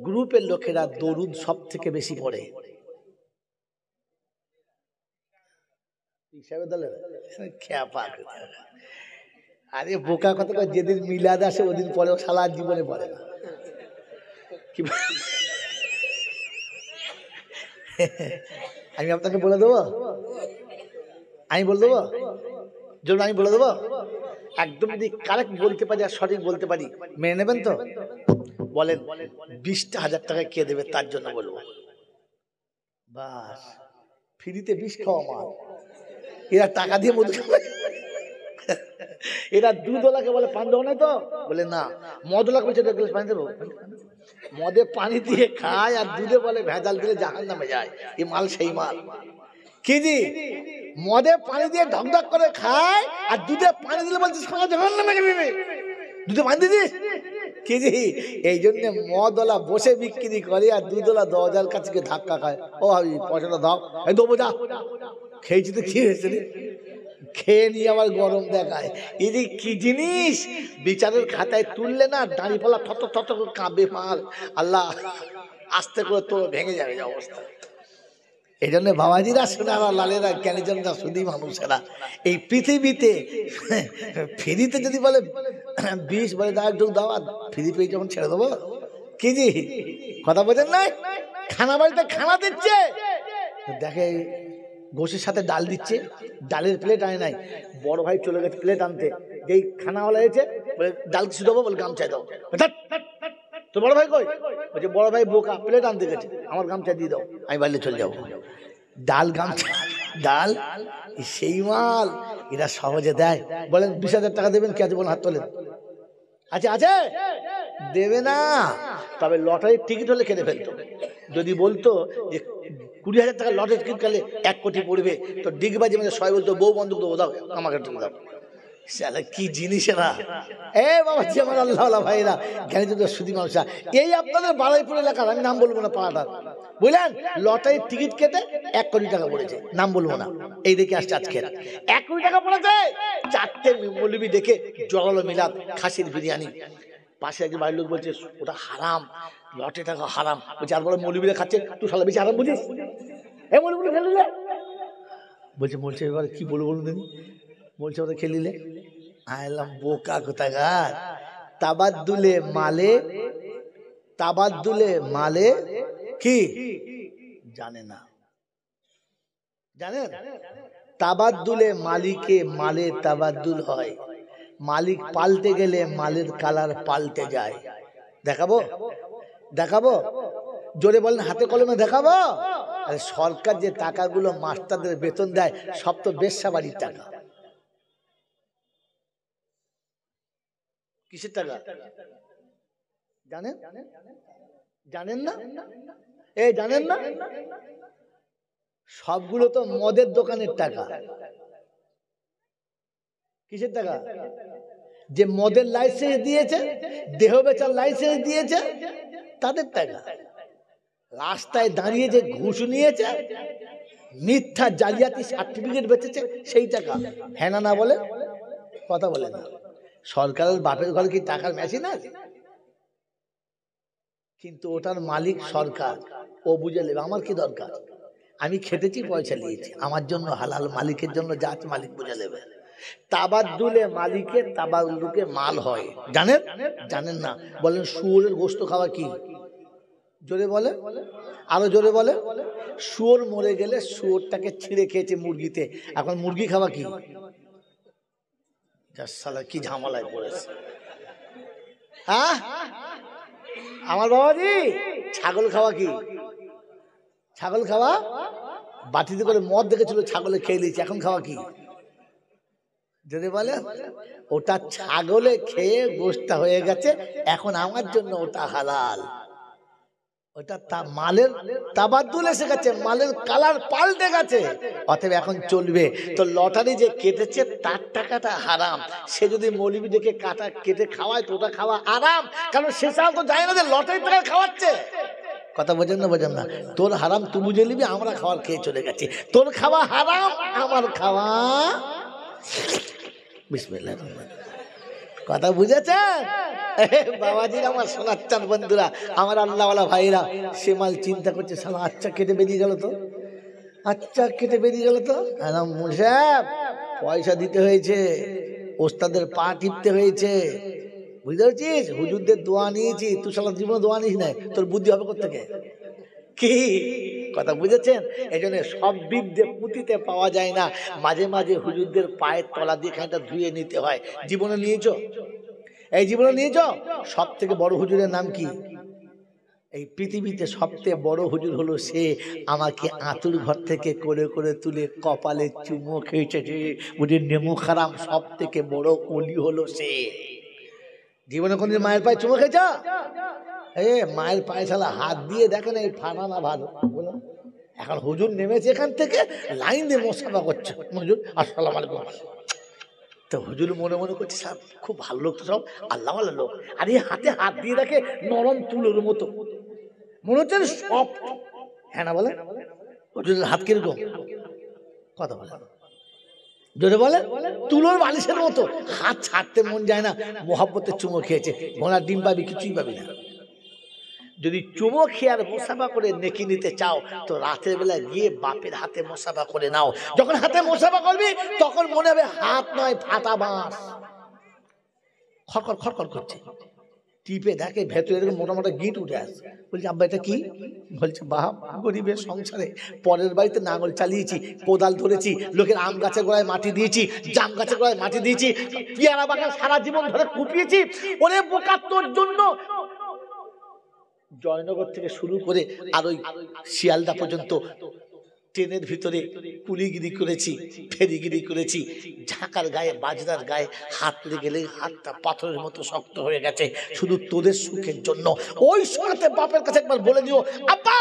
গ্রুপের লোকেরা দরুদ সব থেকে বেশি পড়ে? আরে বোকা কথা, যেদিন মিলাদ আসে ওদিন পরে সারা জীবনে পড়ে না। আমি আপনাকে বলে দেবো, আমি বলে দেবো, জন্য আমি বলে দেবো একদম, যদি কারেক্ট বলতে পারি আর সঠিক বলতে পারি মেনে নেবেন তো? বলেন 20,000 টাকা কে দেবে তার জন্য বলবো। বাস ফ্রিতে বিষ খাওয়া মাল, এরা টাকা দিয়ে মধু খাবে। এরা দুধওয়ালাকে বলে পান দেবো না তো, বলে না মদওয়ালাকে বলছে পানি দেবো, মদে পানি দিয়ে খায় আর দুধে বলে ভেজাল দিলে জাহান্নামে যায়। এই মাল সেই মাল কি জি, মদে পানি দিয়ে ঢকঢক করে খায় আর দুধে পানি দিলে বলছিস জাহান্নামে যাবে, দুধে পানি দিস কি জি। এই জন্য মদওয়ালা বসে বিক্রি করে আর দুধওয়ালা দরজার কাছে ধাক্কা খায়, ও ভাবি পয়সাটা দাও, এই দেবো যা, খেয়েছি তো কি হয়েছে রে, খেয়ে নিয়ে আবার গরম দেখায়। এই যে কি জিনিস বিচারের খাতায় তুললে না দাঁড়িপাল্লা থত থত করে কাঁপবে মাল, আল্লাহ আস্তে করে তো ভেঙে যাবে অবস্থা। এই জন্য বাবাজিরা শোনারা লালেরা জ্ঞানীজনরা শুধু মানুষেরা এই পৃথিবীতে ফ্রিতে যদি বলে 20 বলে দাও একটু দাও, আর ফ্রি পেয়ে যখন ছেড়ে দেবো কি জি, কথা বোঝেন নাই? খানা বাড়িতে খানা দিচ্ছে, দেখে গোশের সাথে ডাল দিচ্ছে, ডালের প্লেট আনে নাই, বড় ভাই চলে গেছে প্লেট আনতে, যেই খানাওয়ালা এসেছে বলে ডাল কিছু দেবো, বলে গামছায় দাও। তো বড় ভাই কই? বলছে বড় ভাই বোকা, প্লেট আনতে গেছে, আমার গামছা দিয়ে দাও, আমি বাড়িতে চলে যাবো। ডাল গামছা, ডাল সেই মাল এরা সহজে দেয়। বলেন 20,000 টাকা দেবেন কে আছে? বলেন হাত তোলেন। আচ্ছা আছে দেবে না, তবে লটারির টিকিট হলে কেটে ফেলতো। যদি বলতো যে 20,000 টাকা লটারির টিকিট কাটলে 1 কোটি পড়বে, তো ডিগবাজি মানে সবাই বলতো বউ বন্ধুক দেবো, দাও আমাকে টিকিট দাও। কি জিনিস না এ বাবা, যে আমার আল্লাহ ভাইরা জ্ঞানী শুধু মানুষরা, এই আপনাদের বারুইপুর এলাকার, আমি নাম বলবো না পাড়াটার, বুঝলেন, লটারির টিকিট কেটে 1 কোটি টাকা পড়েছে, নাম বলবো না, এই দেখে আসছে আজকে 1 কোটি টাকা পড়েছে। 4টে মৌলবি দেখে জড়ালো মিলাদ খাসির বিরিয়ানি, পাশে একজন বাড়ির লোক বলছে ওটা হারাম, লটে টাকা হারাম। বলছে আর বড় মৌলবিরা খাচ্ছে, তুই শালা বেশি হারাম বুঝিস, এ মৌলবি খেলিলে বলছে এবারে কি বলবো বলুন দিন, বলছে ওটা খেলিলে আইলাম বোকা কোথাকার, তাবাদ্দুলে মালে, তাবাদ্দুলে মালে কি জানে না, জানেন? তাবাদ্দুলে মালিকে মালে তাবাদ্দুল হয়, মালিক পাল্টে গেলে মালের কালার পাল্টে যায়। দেখাবো দেখাবো, জোরে বলেন হাতে কলমে দেখাবো। আরে সরকার যে টাকাগুলো মাস্টারদের বেতন দেয় সব তো বেশ্যা বাড়ির টাকা। কিসের টাকা জানেন? জানেন না? এই জানেন না? সবগুলো তো মদের দোকানের টাকা। কিসের টাকা? যে মদের লাইসেন্স দিয়েছে, দেহ বেচার লাইসেন্স দিয়েছে, তাদের টাকা। রাস্তায় দাঁড়িয়ে যে ঘুষ নিয়েছে, মিথ্যা জালিয়াতি সার্টিফিকেট বেচেছে, সেই টাকা। হ্যাঁ না বলে কথা বলে না। সরকারের বাপের ঘরে কি টাকার মেশিন আছে? কিন্তু ওটার মালিক সরকার, ও বুঝে নেবে আমার কি দরকার, আমি খেটেছি পয়সা নিয়েছি, আমার জন্য হালাল, মালিকের জন্য যা মালিক বুঝে নেবে। তাবাদ্দুলে মালিকে তাবাদ্দুকে মাল হয়, জানেন? জানেন না? বলেন শুয়োরের গোশত খাওয়া কি? জোরে বলে, আরো জোরে বলে। শুয়োর মরে গেলে শুয়োরটাকে ছিঁড়ে খেয়েছে মুরগিতে, এখন মুরগি খাওয়া কি? কি ঝামেলায় পড়েছে। হ্যাঁ আমার বাবাজি ছাগল খাওয়া কি? ছাগল খাওয়া বাটিতে করে মদ দেখেছিল, ছাগলে খেয়ে নিয়েছে, এখন খাওয়া কি? যদি বলে ওটা ছাগলে খেয়ে গোশতটা হয়ে গেছে, এখন আমার জন্য ওটা হালাল। ওটা মালের তাবাদ্দুল এসে গেছে, মালের কালার পাল্টে গেছে, অতএব এখন চলবে। তো লটারি যে কেটেছে তার টাকাটা হারাম, সে যদি মৌলবি দেখে কেটে খাওয়ায় তো ওটা খাওয়া হারাম, কারণ সে সাল তো জানে না যে লটারি টাকা খাওয়াচ্ছে। কথা বোঝেন না? বোঝেন না? তোর হারাম তুই বুঝে নিবি, আমরা খাওয়ার খেয়ে চলে গেছি, তোর খাওয়া হারাম, আমার খাওয়া। বিসমিল্লাহ। কথা বুঝেছেন বাবাজি? আমার সোনার চাঁদ বন্ধুরা, আমার আল্লাহওয়ালা ভাইরা, সে মাল চিন্তা করছে, সালা আচ্ছা কেটে বেরিয়ে গেল তো, আচ্ছা কেটে বেরিয়ে গেল তো। সাহেব পয়সা দিতে হয়েছে, ওস্তাদের পা টিপতে হয়েছে, বুঝতে পারছিস? হুজুরদের দোয়া নিয়েছি, তুই সালা জীবনে দোয়া নিস না, তোর বুদ্ধি হবে কোত্থেকে? কি কথা বুঝেছেন? এই জন্য সব বিদ্যে পুঁতিতে পাওয়া যায় না, মাঝে মাঝে হুজুরদের পায়ের তলা দিয়ে খানিকটা ধুয়ে নিতে হয়। জীবনে নিয়েছো? এই জীবনে নিয়েছো? সব থেকে বড় হুজুরের নাম কি? এই পৃথিবীতে সবচেয়ে বড় হুজুর হলো সে আমাকে আতুর ঘর থেকে করে করে তুলে কপালে চুমো খেয়েছে, বুঝে নেমু খারাম। সব থেকে বড় ওলি হলো সে। জীবনে কোনদিন মায়ের পায়ে চুমো খেয়েছ? মায়ের পায়ে শালা হাত দিয়ে দেখেন, এই ফানা না ভালো। এখন হুজুর নেমেছে এখান থেকে, লাইন দিয়ে মোসাফা করছে, হুজুর আসসালামু আলাইকুম। তো হুজুর মনে মনে করছে, সব খুব ভালো লোক, তো সব আল্লাহ আল্লাহ লোক। আর এই হাতে হাত দিয়ে দেখে নরম তুলোর মতো, মনে হচ্ছে সব। হ্যাঁ না বলে? হুজুরের হাত কিরকম? কথা বলে জোরে বলে, তুলোর বালিশের মতো। হাত ছাড়তে মন যায় না, মোহাব্বতের চুমো খেয়েছে। ঘোড়ার ডিম পাবি, কিছুই পাবি না। যদি চুমো খেয়ে আর মোসাফা করে নেকি নিতে চাও, তো রাতের বেলা গিয়ে বাপের হাতে মোসাফা করে নাও। যখন হাতে মোসাফা করবি, তখন মনে হবে হাত নয়, ফাটা বাঁশ। খড়খড় খড়খড় করছে, টিপে দেখে ভেতরে এরকম মোটা মোটা গিট উঠে আসে। বলছে আব্বা এটা কি? বলছে বাপ, গরিবের সংসারে পরের বাড়িতে নাঙল চালিয়েছি, কোদাল ধরেছি, লোকের আম গাছের গোড়ায় মাটি দিয়েছি, জাম গাছের গোড়ায় মাটি দিয়েছি, পেয়ারা বাগান সারা জীবন ধরে কুপিয়েছি। ওরে বোকা, তোর জন্য জয়নগর থেকে শুরু করে আর ওই শিয়ালদা পর্যন্ত ট্রেনের ভিতরে কুলিগিরি করেছি, ফেরিগিরি করেছি। ঝাঁকার গায়ে, বাজনার গায়ে হাত লেগে হাতটা পাথরের মতো শক্ত হয়ে গেছে, শুধু তোদের সুখের জন্য। ওই সময়তে বাপের কাছে একবার বলে দিও, আব্বা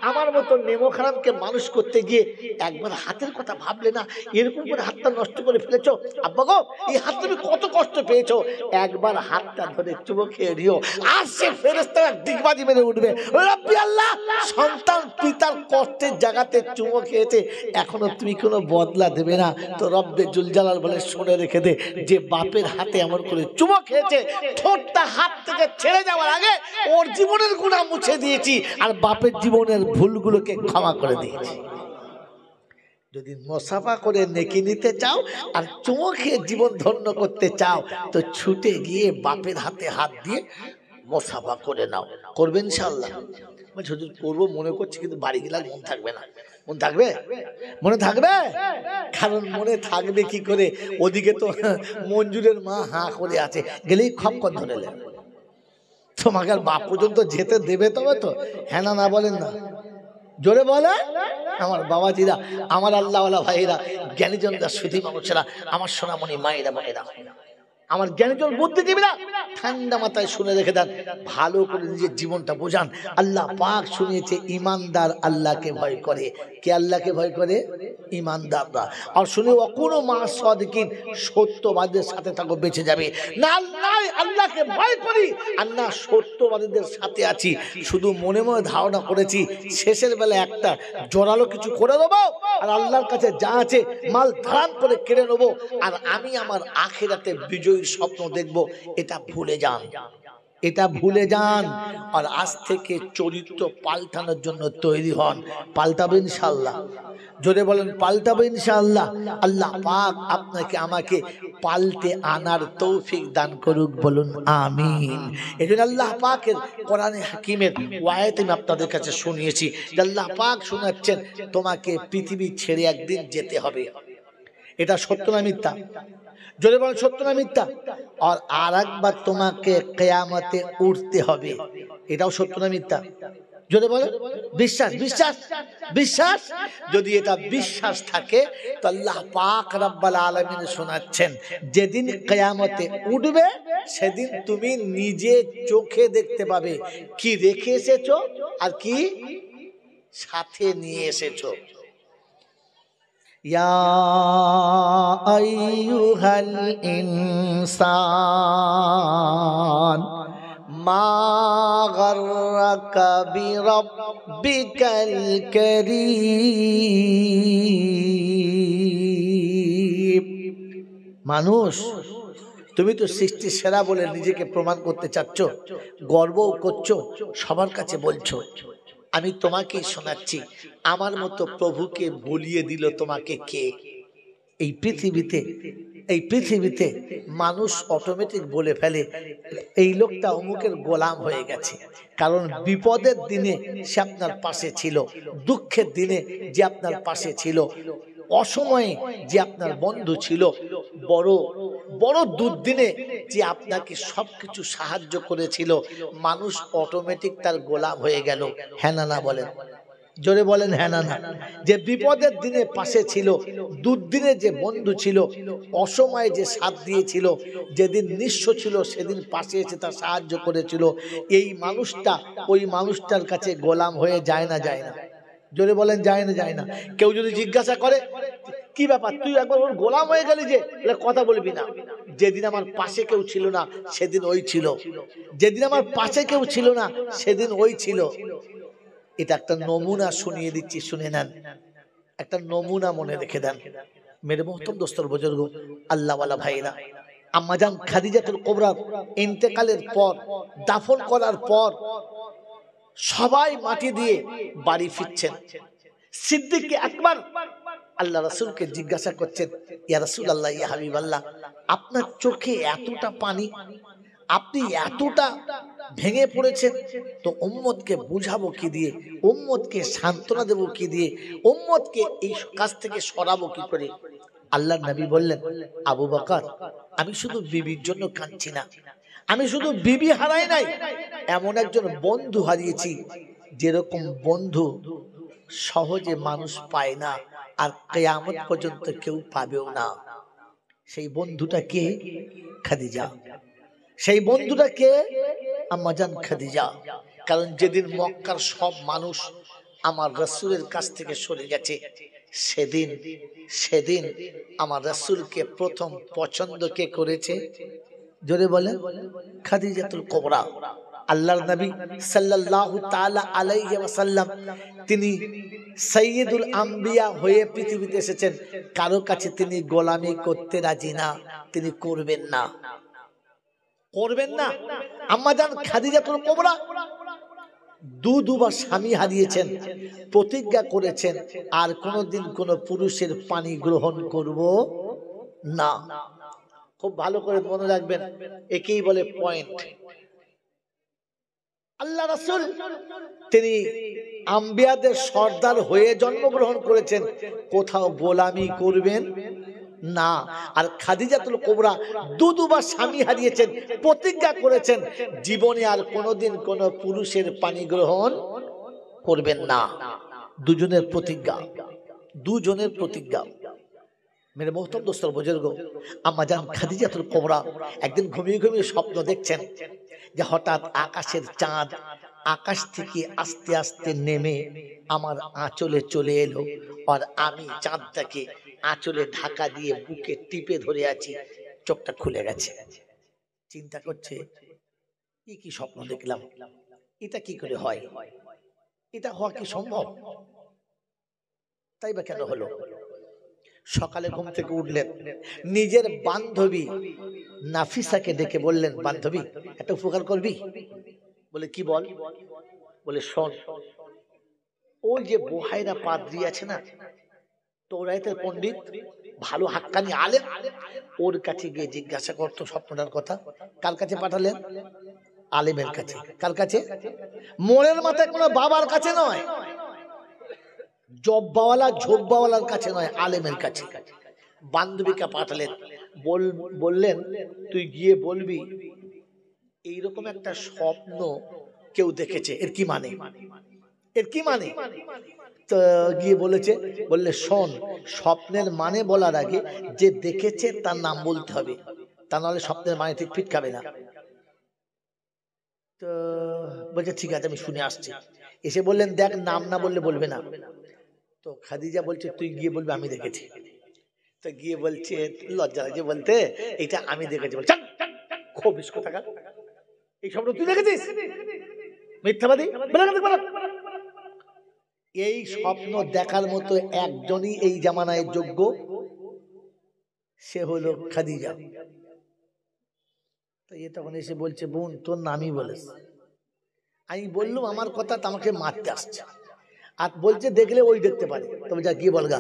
আমার মতো নেমো খারাপকে মানুষ করতে গিয়ে একবার হাতের কথা ভাবলে না, এরকম করে হাতটা নষ্ট করে ফেলেছো। আব্বা গো, এই হাত তুমি কত কষ্ট পেয়েছো, একবার হাতটা ধরে চুমো খেয়ে দিও, আর সে ফেরেশতা ডিগবাজি মেরে উঠবে। রব্বি আল্লাহ, সন্তান পিতার কষ্টের জায়গাতে চুমো খেয়েছে, এখনো তুমি কোনো বদলা দেবে না। তো রব্বে জুল জালাল বলে, শুনে রেখে দে, যে বাপের হাতে এমন করে চুমো খেয়েছে, ঠোঁটটা হাত থেকে ছেড়ে যাওয়ার আগে ওর জীবনের গুনাহ মুছে দিয়েছি, আর বাপের জীবনের ভুলগুলোকে ক্ষমা করে দিয়েছি। যদি মোসাফা করে নেকি নিতে চাও আর চুমো খেয়ে জীবন ধন্য করতে চাও, তো ছুটে গিয়ে বাপের হাতে হাত দিয়ে মোসাফা করে নাও। করবে ইনশাআল্লাহ? হুজুর করবো মনে করছি, কিন্তু বাড়ি গেলে মন থাকবে না। মন থাকবে? মনে থাকবে? কারণ মনে থাকবে কি করে? ওদিকে তো মঞ্জুরের মা হাঁ করে আছে, গেলেই খপকর ধরে নেবে। তোমাকে আর বাপ পর্যন্ত যেতে দেবে তবে তো? হ্যাঁ না বলেন না? জোরে বলে আমার বাবাজিরা, আমার আল্লাহওয়ালা ভাইরা, জ্ঞানীজনরা, সুধী মানুষেরা, আমার সোনামণি মায়েরা, বোনেরা, আমার জ্ঞানীজন বুদ্ধিজীবীরা, ঠান্ডা মাথায় শুনে রেখে দেন, ভালো করে নিজের জীবনটা বোঝান। আল্লাহ পাক শুনিয়েছে, ইমানদার আল্লাহকে ভয় করে। কে আল্লাহকে ভয় করে? ইমানদাররা। আর শুনে অকুনো মা সাদিকিন, সত্যবাদীদের সাথে থাকো, বেঁচে যাবে। না আল্লাহ আল্লাহকে ভয় করি আর না সত্যবাদীদের সাথে আছি, শুধু মনে মনে ধারণা করেছি শেষের বেলা একটা জোরালো কিছু করে দেবো, আর আল্লাহর কাছে যা আছে মাল ধারান করে কেড়ে নেবো, আর আমি আমার আখিরাতে বিজয়ীর স্বপ্ন দেখবো। এটা ভুলে যান, এটা ভুলে যান। আর আজ থেকে চরিত্র পাল্টানোর জন্য তৈরি হন। পাল্টাবে ইনশাআল্লাহ? জোরে বলেন পাল্টাবে ইনশাআল্লাহ? আল্লাহ পাক আপনাকে আমাকে পাল্টে আনার তৌফিক দান করুক, বলুন আমিন। এজন্য আল্লাহ পাকের কোরআনে হাকিমের ওয়ায়াত আমি আপনাদের কাছে শুনিয়েছি। আল্লাহ পাক শোনাচ্ছেন, তোমাকে পৃথিবী ছেড়ে একদিন যেতে হবে। এটা সত্য না মিথ্যা? জোরে বলেন সত্য না মিথ্যা? আর একবার তোমাকে কিয়ামতে উঠতে হবে, এটাও সত্য না মিথ্যা? জোরে বলেন। বিশ্বাস বিশ্বাস বিশ্বাস। যদি এটা বিশ্বাস থাকে তো আল্লাহ পাক রব্বুল আলামিন শোনাচ্ছেন, যেদিন কিয়ামতে উঠবে সেদিন তুমি নিজে চোখে দেখতে পাবে কি রেখে এসেছো আর কি সাথে নিয়ে এসেছো। ইয়া আইয়ুহাল ইনসান মা গাররাকা বিরাব্বিকাল কারীম। মানুষ, তুমি তো সৃষ্টির সেরা বলে নিজেকে প্রমাণ করতে চাচ্ছ, গর্বও করছো, সবার কাছে বলছো। আমি তোমাকেই শোনাচ্ছি, আমার মতো প্রভুকে ভুলিয়ে দিল তোমাকে কে? এই পৃথিবীতে মানুষ অটোমেটিক বলে ফেলে এই লোকটা অমুকের গোলাম হয়ে গেছে। কারণ বিপদের দিনে সে আপনার পাশে ছিল, দুঃখের দিনে যে আপনার পাশে ছিল, অসময়ে যে আপনার বন্ধু ছিল, বড় বড় দুর্দিনে যে আপনাকে সবকিছু সাহায্য করেছিল, মানুষ অটোমেটিক তার গোলাম হয়ে গেল। হ্যাঁ না না বলেন? জোরে বলেন হ্যাঁ না না? যে বিপদের দিনে পাশে ছিল, দুর্দিনে যে বন্ধু ছিল, অসময়ে যে সাথ দিয়েছিল, যেদিন নিঃস্ব ছিল সেদিন পাশে এসে তার সাহায্য করেছিল, এই মানুষটা ওই মানুষটার কাছে গোলাম হয়ে যায় না যায় না? জোরে বলেন যায় না যায় না? কেউ যদি জিজ্ঞাসা করে কি ব্যাপার তুই একবার ওর গোলাম হয়ে গেলি যে, কথা বলবি না। যেদিন আমার পাশে কেউ ছিল না সেদিন ওই ছিল, যেদিন আমার পাশে কেউ ছিল না সেদিন ওই ছিল। এটা একটা নমুনা শুনিয়ে দিচ্ছি, শুনে নেন, একটা নমুনা মনে রেখে দেন। মেরে মোহতরম দোস্তর বুজুর্গ, আল্লাহওয়ালা ভাইরা, আম্মাজান খাদিজাতুল কুবরা ইন্তেকালের পর, দাফন করার পর সবাই মাটি দিয়ে বাড়ি ফিরছেন। সিদ্দিক আকবর আল্লাহ রাসূলকে জিজ্ঞাসা করছেন, ইয়া রাসূলুল্লাহ, ইয়া হাবিবাল্লাহ, আপনার চোখে এতটা পানি, আপনি এতটা ভেঙে পড়েছেন, তো উম্মতকে বুঝাবো কি দিয়ে, উম্মতকে সান্ত্বনা দেবো কি দিয়ে, উম্মতকে এই কাজ থেকে সরাবো কি করে? আল্লাহর নবী বললেন, আবু বকর, আমি শুধু বিবির জন্য কাঁদছি না, আমি শুধু বিবি হারাই নাই, এমন একজন বন্ধু হারিয়েছি যেরকম বন্ধু সহজে মানুষ পায় না, আর কিয়ামত পর্যন্ত কেউ পাবেও না। সেই বন্ধুটা কে? খাদিজা। সেই বন্ধুটা কে? আম্মাজান খাদিজা। কারণ যেদিন মক্কার সব মানুষ আমার রাসূলের কাছ থেকে সরে গেছে, সেদিন আমার রাসূলকে প্রথম পছন্দ কে করেছে? জোরে বলেন। খাদিজাতুল কুবরা। আল্লাহর নবী সাল্লাল্লাহু তাআলা আলাইহি ওয়াসাল্লাম তিনি সাইয়্যিদুল আম্বিয়া হয়ে পৃথিবীতে এসেছেন, কারো কাছে তিনি গোলামি করতে রাজি না, তিনি করবেন না, করবেন না। আম্মাজান খাদিজাতুল কুবরা দুবার স্বামী হারিয়েছেন, প্রতিজ্ঞা করেছেন আর কোনোদিন কোন পুরুষের পানি গ্রহণ করব না। খুব ভালো করে মনে রাখবেন, একেই বলে পয়েন্ট। আল্লাহ রাসূল তিনি আম্বিয়াদের সর্দার হয়ে জন্মগ্রহণ করেছেন, কোথাও গোলামি করবেন না। আর খাদিজাতুল কুবরা দুবার স্বামী হারিয়েছেন, প্রতিজ্ঞা করেছেন জীবনে আর কোনোদিন কোন পুরুষের পানি গ্রহণ করবেন না। দুজনের প্রতিজ্ঞা, দুজনের প্রতিজ্ঞা। মেরে মোহতরম দোস্তর বুজুর্গ, আম্মাজান খাদিজাতুল কুবরা একদিন ঘুমিয়ে ঘুমিয়ে স্বপ্ন দেখছেন যে হঠাৎ আকাশের চাঁদ আকাশ থেকে আস্তে আস্তে নেমে আমার আঁচলে চলে এলো, আর আমি চাঁদটাকে আঁচলে ঢাকা দিয়ে বুকে টিপে ধরে আছি, চোখটা খুলে গেছে। চিন্তা করছে কি স্বপ্ন দেখলাম, এটা কি করে হয়, এটা হওয়া কি সম্ভব? তাই বা কেন হলো? সকালে ঘুম থেকে উঠলেন, নিজের বান্ধবী নাফিসাকে ডেকে বললেন, বান্ধবী একটা উপকার করবি? বলে কি বল? বলে শোন, ওই যে বুহাইরা পাদ্রী আছে না, তৌরাতের পণ্ডিত, ভালো হাক্কানি আলেম, ওর কাছে গিয়ে জিজ্ঞাসা করতো স্বপ্নটার কথা। কার কাছে পাঠালেন? আলেমের কাছে। কার কাছে? মোড়ের মাথায় কোনো বাবার কাছে নয়, জব্বাওয়ালা ঝোব্বাওয়ালার কাছে নয়, আলেমের কাছে। বান্ধবীকে পাঠালেন, বললেন তুই গিয়ে বলবি এইরকম একটা স্বপ্ন কেউ দেখেছে, এর কি মানে, এর কি মানে। তো গিয়ে বলেছে, বললে শোন, স্বপ্নের মানে বলার আগে যে দেখেছে তার নাম বলতে হবে, তা নাহলে স্বপ্নের মানে ঠিক ফিট খাবে না। তো বলছে ঠিক আছে আমি শুনে আসছি। এসে বললেন দেখ নাম না বললে বলবে না। তো খাদিজা বলছে তুই গিয়ে বলবি আমি দেখেছি। তো গিয়ে বলছে লজ্জা লাগছে বলতে, এটা আমি দেখেছি। বলছে খুব কথা, এই স্বপ্ন তুই দেখেছিস, মিথ্যাবাদী। এই স্বপ্ন দেখার মতো একজনই এই জামানায় যোগ্য, সে হলো খাদিজা। তো এ তখন এসে বলছে বোন তোর নামই বলেছ। আমি বললাম আমার কথা, আমাকে মারতে আসছে, আর বলছে দেখলে ওই দেখতে পারে, তবে যা গিয়ে বলগা।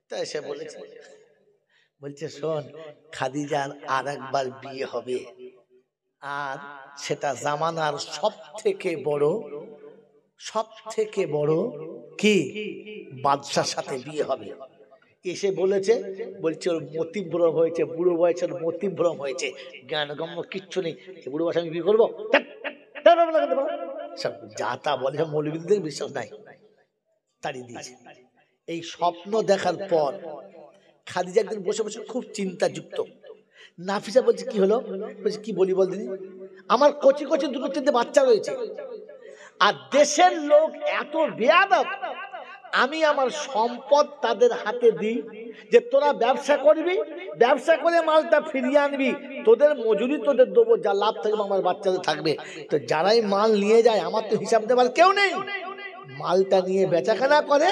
তাই সে বলেছে, বলছে শোন, খাদিজার আর একবার বিয়ে হবে, আর সেটা জামানার সব থেকে বড় কি বাদশার সাথে বিয়ে হবে। এসে বলেছে, বলছে ওর মতিভ্রম হয়েছে, বুড়ো বয়সের মতিভ্রম হয়েছে, জ্ঞানগম্য কিচ্ছু নেই, বুড়ো বয়সে আমি বিয়ে করবো, যা তা বলে, মৌলবীদের বিশ্বাস নাই, তাড়িয়ে দিয়েছে। এই স্বপ্ন দেখার পর খাদিজা একদিন বসে বসে খুব চিন্তাযুক্ত। নাফিসা বলছে কি হলো, বলছে কি বলি বল দিনি, আমার কচি কচি দুটো তিনটে বাচ্চা রয়েছে, আর দেশের লোক এত বেয়াদব, আমি আমার সম্পদ তাদের হাতে দিই যে তোরা ব্যবসা করবি, ব্যবসা করে মালটা ফিরিয়ে আনবি, তোদের মজুরি তোদের দেবো, যা লাভ থাকবে আমার বাচ্চাদের থাকবে। তো যারাই মাল নিয়ে যায় আমার তো হিসাব দেবার কেউ নেই, মালটা নিয়ে বেচাকেনা করে,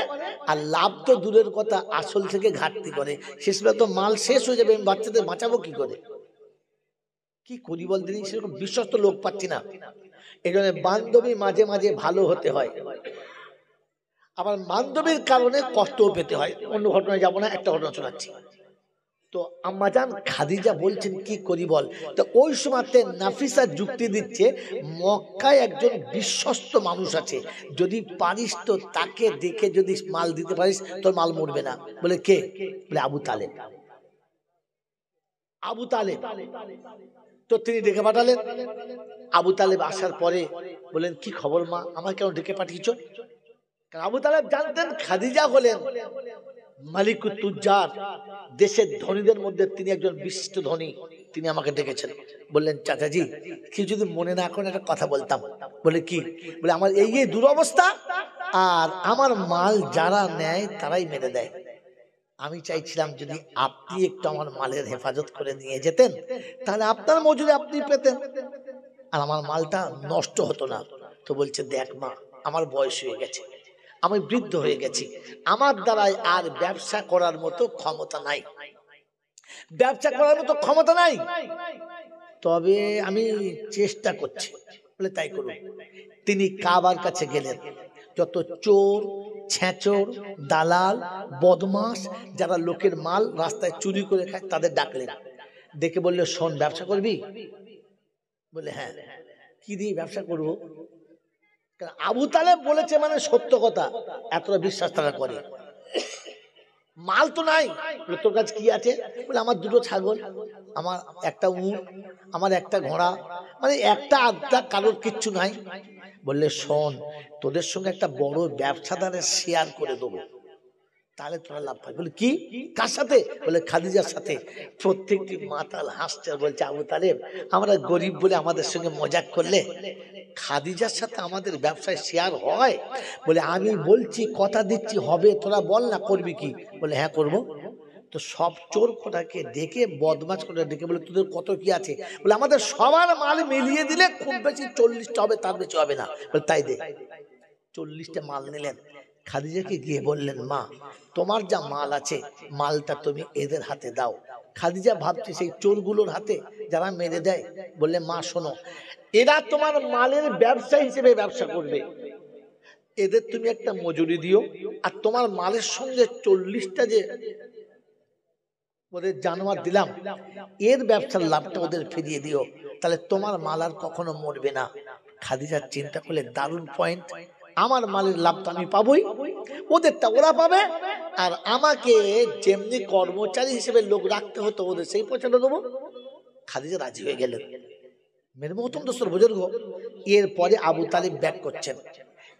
আর লাভ তো দূরের কথা আসল থেকে ঘাটতি করে, শেষবেলা তো মাল শেষ হয়ে যাবে, আমি বাচ্চাদের বাঁচাবো কি করে, কি করি বল দিন, সেরকম বিশ্বস্ত লোক পাচ্ছি না। এই জন্য বান্ধবী মাঝে মাঝে ভালো হতে হয়, আবার বান্ধবীর কারণে কষ্টও পেতে হয়। অন্য ঘটনায় যাবো না, একটা ঘটনা শোনাচ্ছি। তো আম্মাজান খাদিজা বলছেন কি করি বল। তো ওই সময়তে নাফিসা যুক্তি দিচ্ছে, মক্কায় একজন বিশ্বস্ত মানুষ আছে, যদি পারিস তো তাকে দেখে যদি মাল দিতে পারিস তোর মাল মরবে না। বলে কে? বলে আবু তালেব। আবু তালেব। তো তিনি ডেকে পাঠালেন। আবু তালেব আসার পরে বলেন কি খবর মা, আমার কেন ডেকে পাঠিয়েছ? আবু তালেব জানতেন খাদিজা হলেন মালিকুত তুজ্জার, দেশের ধনীদের মধ্যে তিনি একজন বিশিষ্ট ধনী, তিনি আমাকে ডেকেছেন। বললেন চাচাজি কি যদি মনে না করেন একটা কথা বলতাম। বলে কি? বলে আমার এই দুরবস্থা, আর আমার মাল যারা নেয় তারাই মেরে দেয়, আমি চাইছিলাম যদি আপনি একটু আমার মালের হেফাজত করে নিয়ে যেতেন, তাহলে আপনার মজুরি আপনি পেতেন, আর আমার মালটা নষ্ট হতো না। তো বলছে দেখ মা, আমার বয়স হয়ে গেছে, আমি বৃদ্ধ হয়ে গেছি, আমার দ্বারাই আর ব্যবসা করার মতো ক্ষমতা নাই, ব্যবসা করার মতো ক্ষমতা নাই, তবে আমি চেষ্টা করছি। বলে তাই করুন। তিনি কাবার কাছে গেলেন, যত চোর ছেঁচর দালাল বদমাস যারা লোকের মাল রাস্তায় চুরি করে খায় তাদের ডাকলেন, ডেকে বললে শোন ব্যবসা করবি? বলে হ্যাঁ। কি দিয়ে ব্যবসা করবো? আবু তালেব বলেছে মানে সত্য কথা, এতটা বিশ্বাস তারা করে। মাল তো নাই, তোর কাছে কি আছে? বলে আমার দুটো ছাগল, আমার একটা উট, আমার একটা ঘোড়া, মানে একটা আধটা, কারোর কিচ্ছু নাই। বললে শোন, তোদের সঙ্গে একটা বড় ব্যবসাদারের শেয়ার করে দেবো, তাহলে তোরা লাভ পাই। বলে কি, কার সাথে? বলে খাদিজার সাথে। প্রত্যেকটি মাতাল হাসছে, বলছে আবু তালেব আমরা গরিব বলে আমাদের সঙ্গে মজাক করলে, খাদিজার সাথে আমাদের ব্যবসায় শেয়ার হয়? বলে আমি বলছি, কথা দিচ্ছি হবে, তোরা বল না করবি কি? বলে হ্যাঁ করবো। তো সব চোর কোটাকে ডেকে, বদমাশ করে ডেকে বলে তোদের কত কি আছে? বলে আমাদের সবার মাল মিলিয়ে দিলে খুব বেশি 40টা হবে, তার বেশি হবে না। বলে তাই দে। 40টা মাল নিলেন। খাদিজাকে গিয়ে বললেন মা, তোমার যা মাল আছে মালটা তুমি এদের হাতে দাও। খাদিজা ভাবছে সেই চোরগুলোর হাতে যারা মেরে দেয়। বললে মা শোনো, এরা তোমার মালের ব্যবসা হিসেবে ব্যবসা করবে, এদের তুমি একটা মজুরি দিও, আর তোমার মালের সঙ্গে 40টা যে ওদের জানোয়ার দিলাম, এর ব্যবসার লাভটা ওদের ফিরিয়ে দিও, তাহলে তোমার মাল আর কখনো মরবে না। খাদিজার চিন্তা করলে দারুণ পয়েন্ট, আমার মালের লাভটা আমি পাবোই, ওদেরটা ওরা পাবে, আর আমাকে যেমনি কর্মচারী হিসেবে লোক রাখতে হতো ওদের সেই পয়সাটা দেবো। খাদিজা রাজি হয়ে গেলেন। মেরে মহতম দোস্তর বুজুর্গ, এরপরে আবু তালিব ব্যাক করছেন।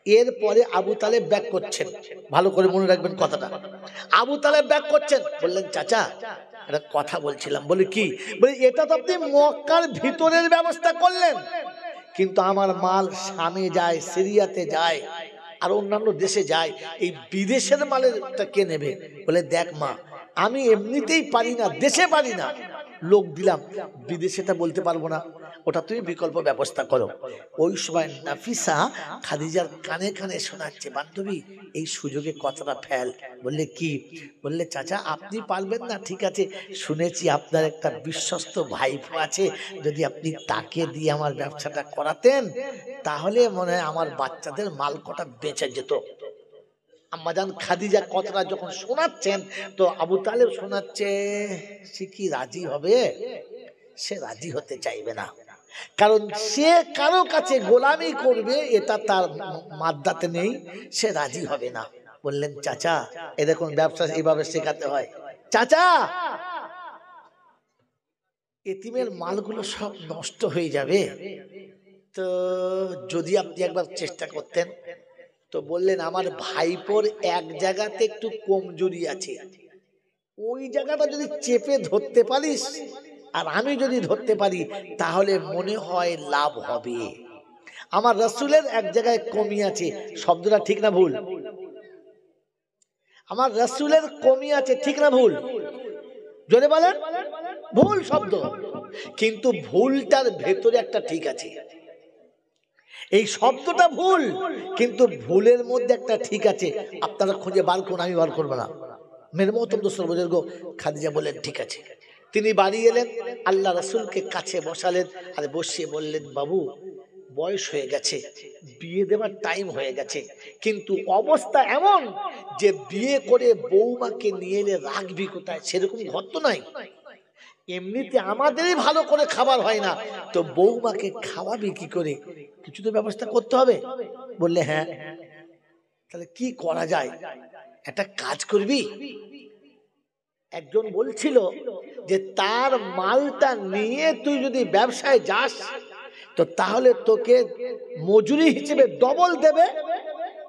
এরপরে আবু তালেব ব্যাক করছেন, ভালো করে মনে রাখবেন কথাটা। আবু তালেব ব্যাক করছেন, বললেন চাচা একটা কথা বলছিলাম। বলে কি? বলে এটা তো আপনি মক্কার ভিতরের ব্যবস্থা করলেন, কিন্তু আমার মাল শামে যায়, সিরিয়াতে যায়, আর অন্যান্য দেশে যায়, এই বিদেশের মালেরটা কে নেবে? বলে দেখ মা, আমি এমনিতেই পারি না, দেশে পারি না, লোক দিলাম, বিদেশেটা বলতে পারবো না, ওটা তুমি বিকল্প ব্যবস্থা করো। ওই সময় নাফিসা খাদিজার কানে কানে শোনাচ্ছে, বান্ধবী এই সুযোগে কথাটা ফেল। বললে কি? বললে চাচা আপনি পারবেন না, ঠিক আছে, শুনেছি আপনার একটা বিশ্বস্ত ভাইপো আছে, যদি আপনি তাকে দিয়ে আমার ব্যবসাটা করাতেন তাহলে মনে হয় আমার বাচ্চাদের মাল কটা বেঁচে যেত। আম্মাজান খাদিজা কথাটা যখন শোনাচ্ছেন, তো আবু তালেব শোনাচ্ছে, সে কি রাজি হবে? সে রাজি হতে চাইবে না, কারণ সে কারো কাছে গোলামি করবে এটা তার মাদ্দাতে নেই, সে রাজি হবে না। বললেন চাচা এ দেখুন ব্যবসা এইভাবে শেখাতে হয়। চাচা এতিমের মালগুলো সব নষ্ট হয়ে যাবে, তো যদি আপনি একবার চেষ্টা করতেন। তো বললেন আমার ভাইপোর এক জায়গাতে একটু কমজোরি আছে, ওই জায়গাটা যদি চেপে ধরতে পারিস আর আমি যদি ধরতে পারি তাহলে মনে হয় লাভ হবে। আমার রাসূলের এক জায়গায় কমি আছে, শব্দটা ঠিক না ভুল? আমার রাসূলের কমি আছে, ঠিক না ভুল? জোরে বলেন। ভুল শব্দ, কিন্তু ভুলটার ভেতরে একটা ঠিক আছে। এই শব্দটা ভুল, কিন্তু ভুলের মধ্যে একটা ঠিক আছে। আপনারা খুঁজে বার করুন, আমি বার করবো না। মেরে মহতম দোস্তর বুজুর্গ, খাদিজা বললেন ঠিক আছে। তিনি বাড়ি এলেন, আল্লাহ রাসূলকে কাছে বসালেন, আর বসিয়ে বললেন বাবু বয়স হয়ে গেছে, বিয়ে দেওয়ার টাইম হয়ে গেছে, কিন্তু অবস্থা এমন যে বিয়ে করে বৌমাকে নিয়ে এলে রাখবি কোথায়? সেরকম ঘর তো নাই, এমনিতে আমাদেরই ভালো করে খাবার হয় না, তো বৌমাকে খাওয়াবি কি করে? কিছু তো ব্যবস্থা করতে হবে। বললে হ্যাঁ। তাহলে কি করা যায়? একটা কাজ করবি। একজন বলছিল যে তার মালটা নিয়ে তুই যদি ব্যবসায় যাস তো তাহলে তোকে মজুরি হিসেবে ডবল দেবে,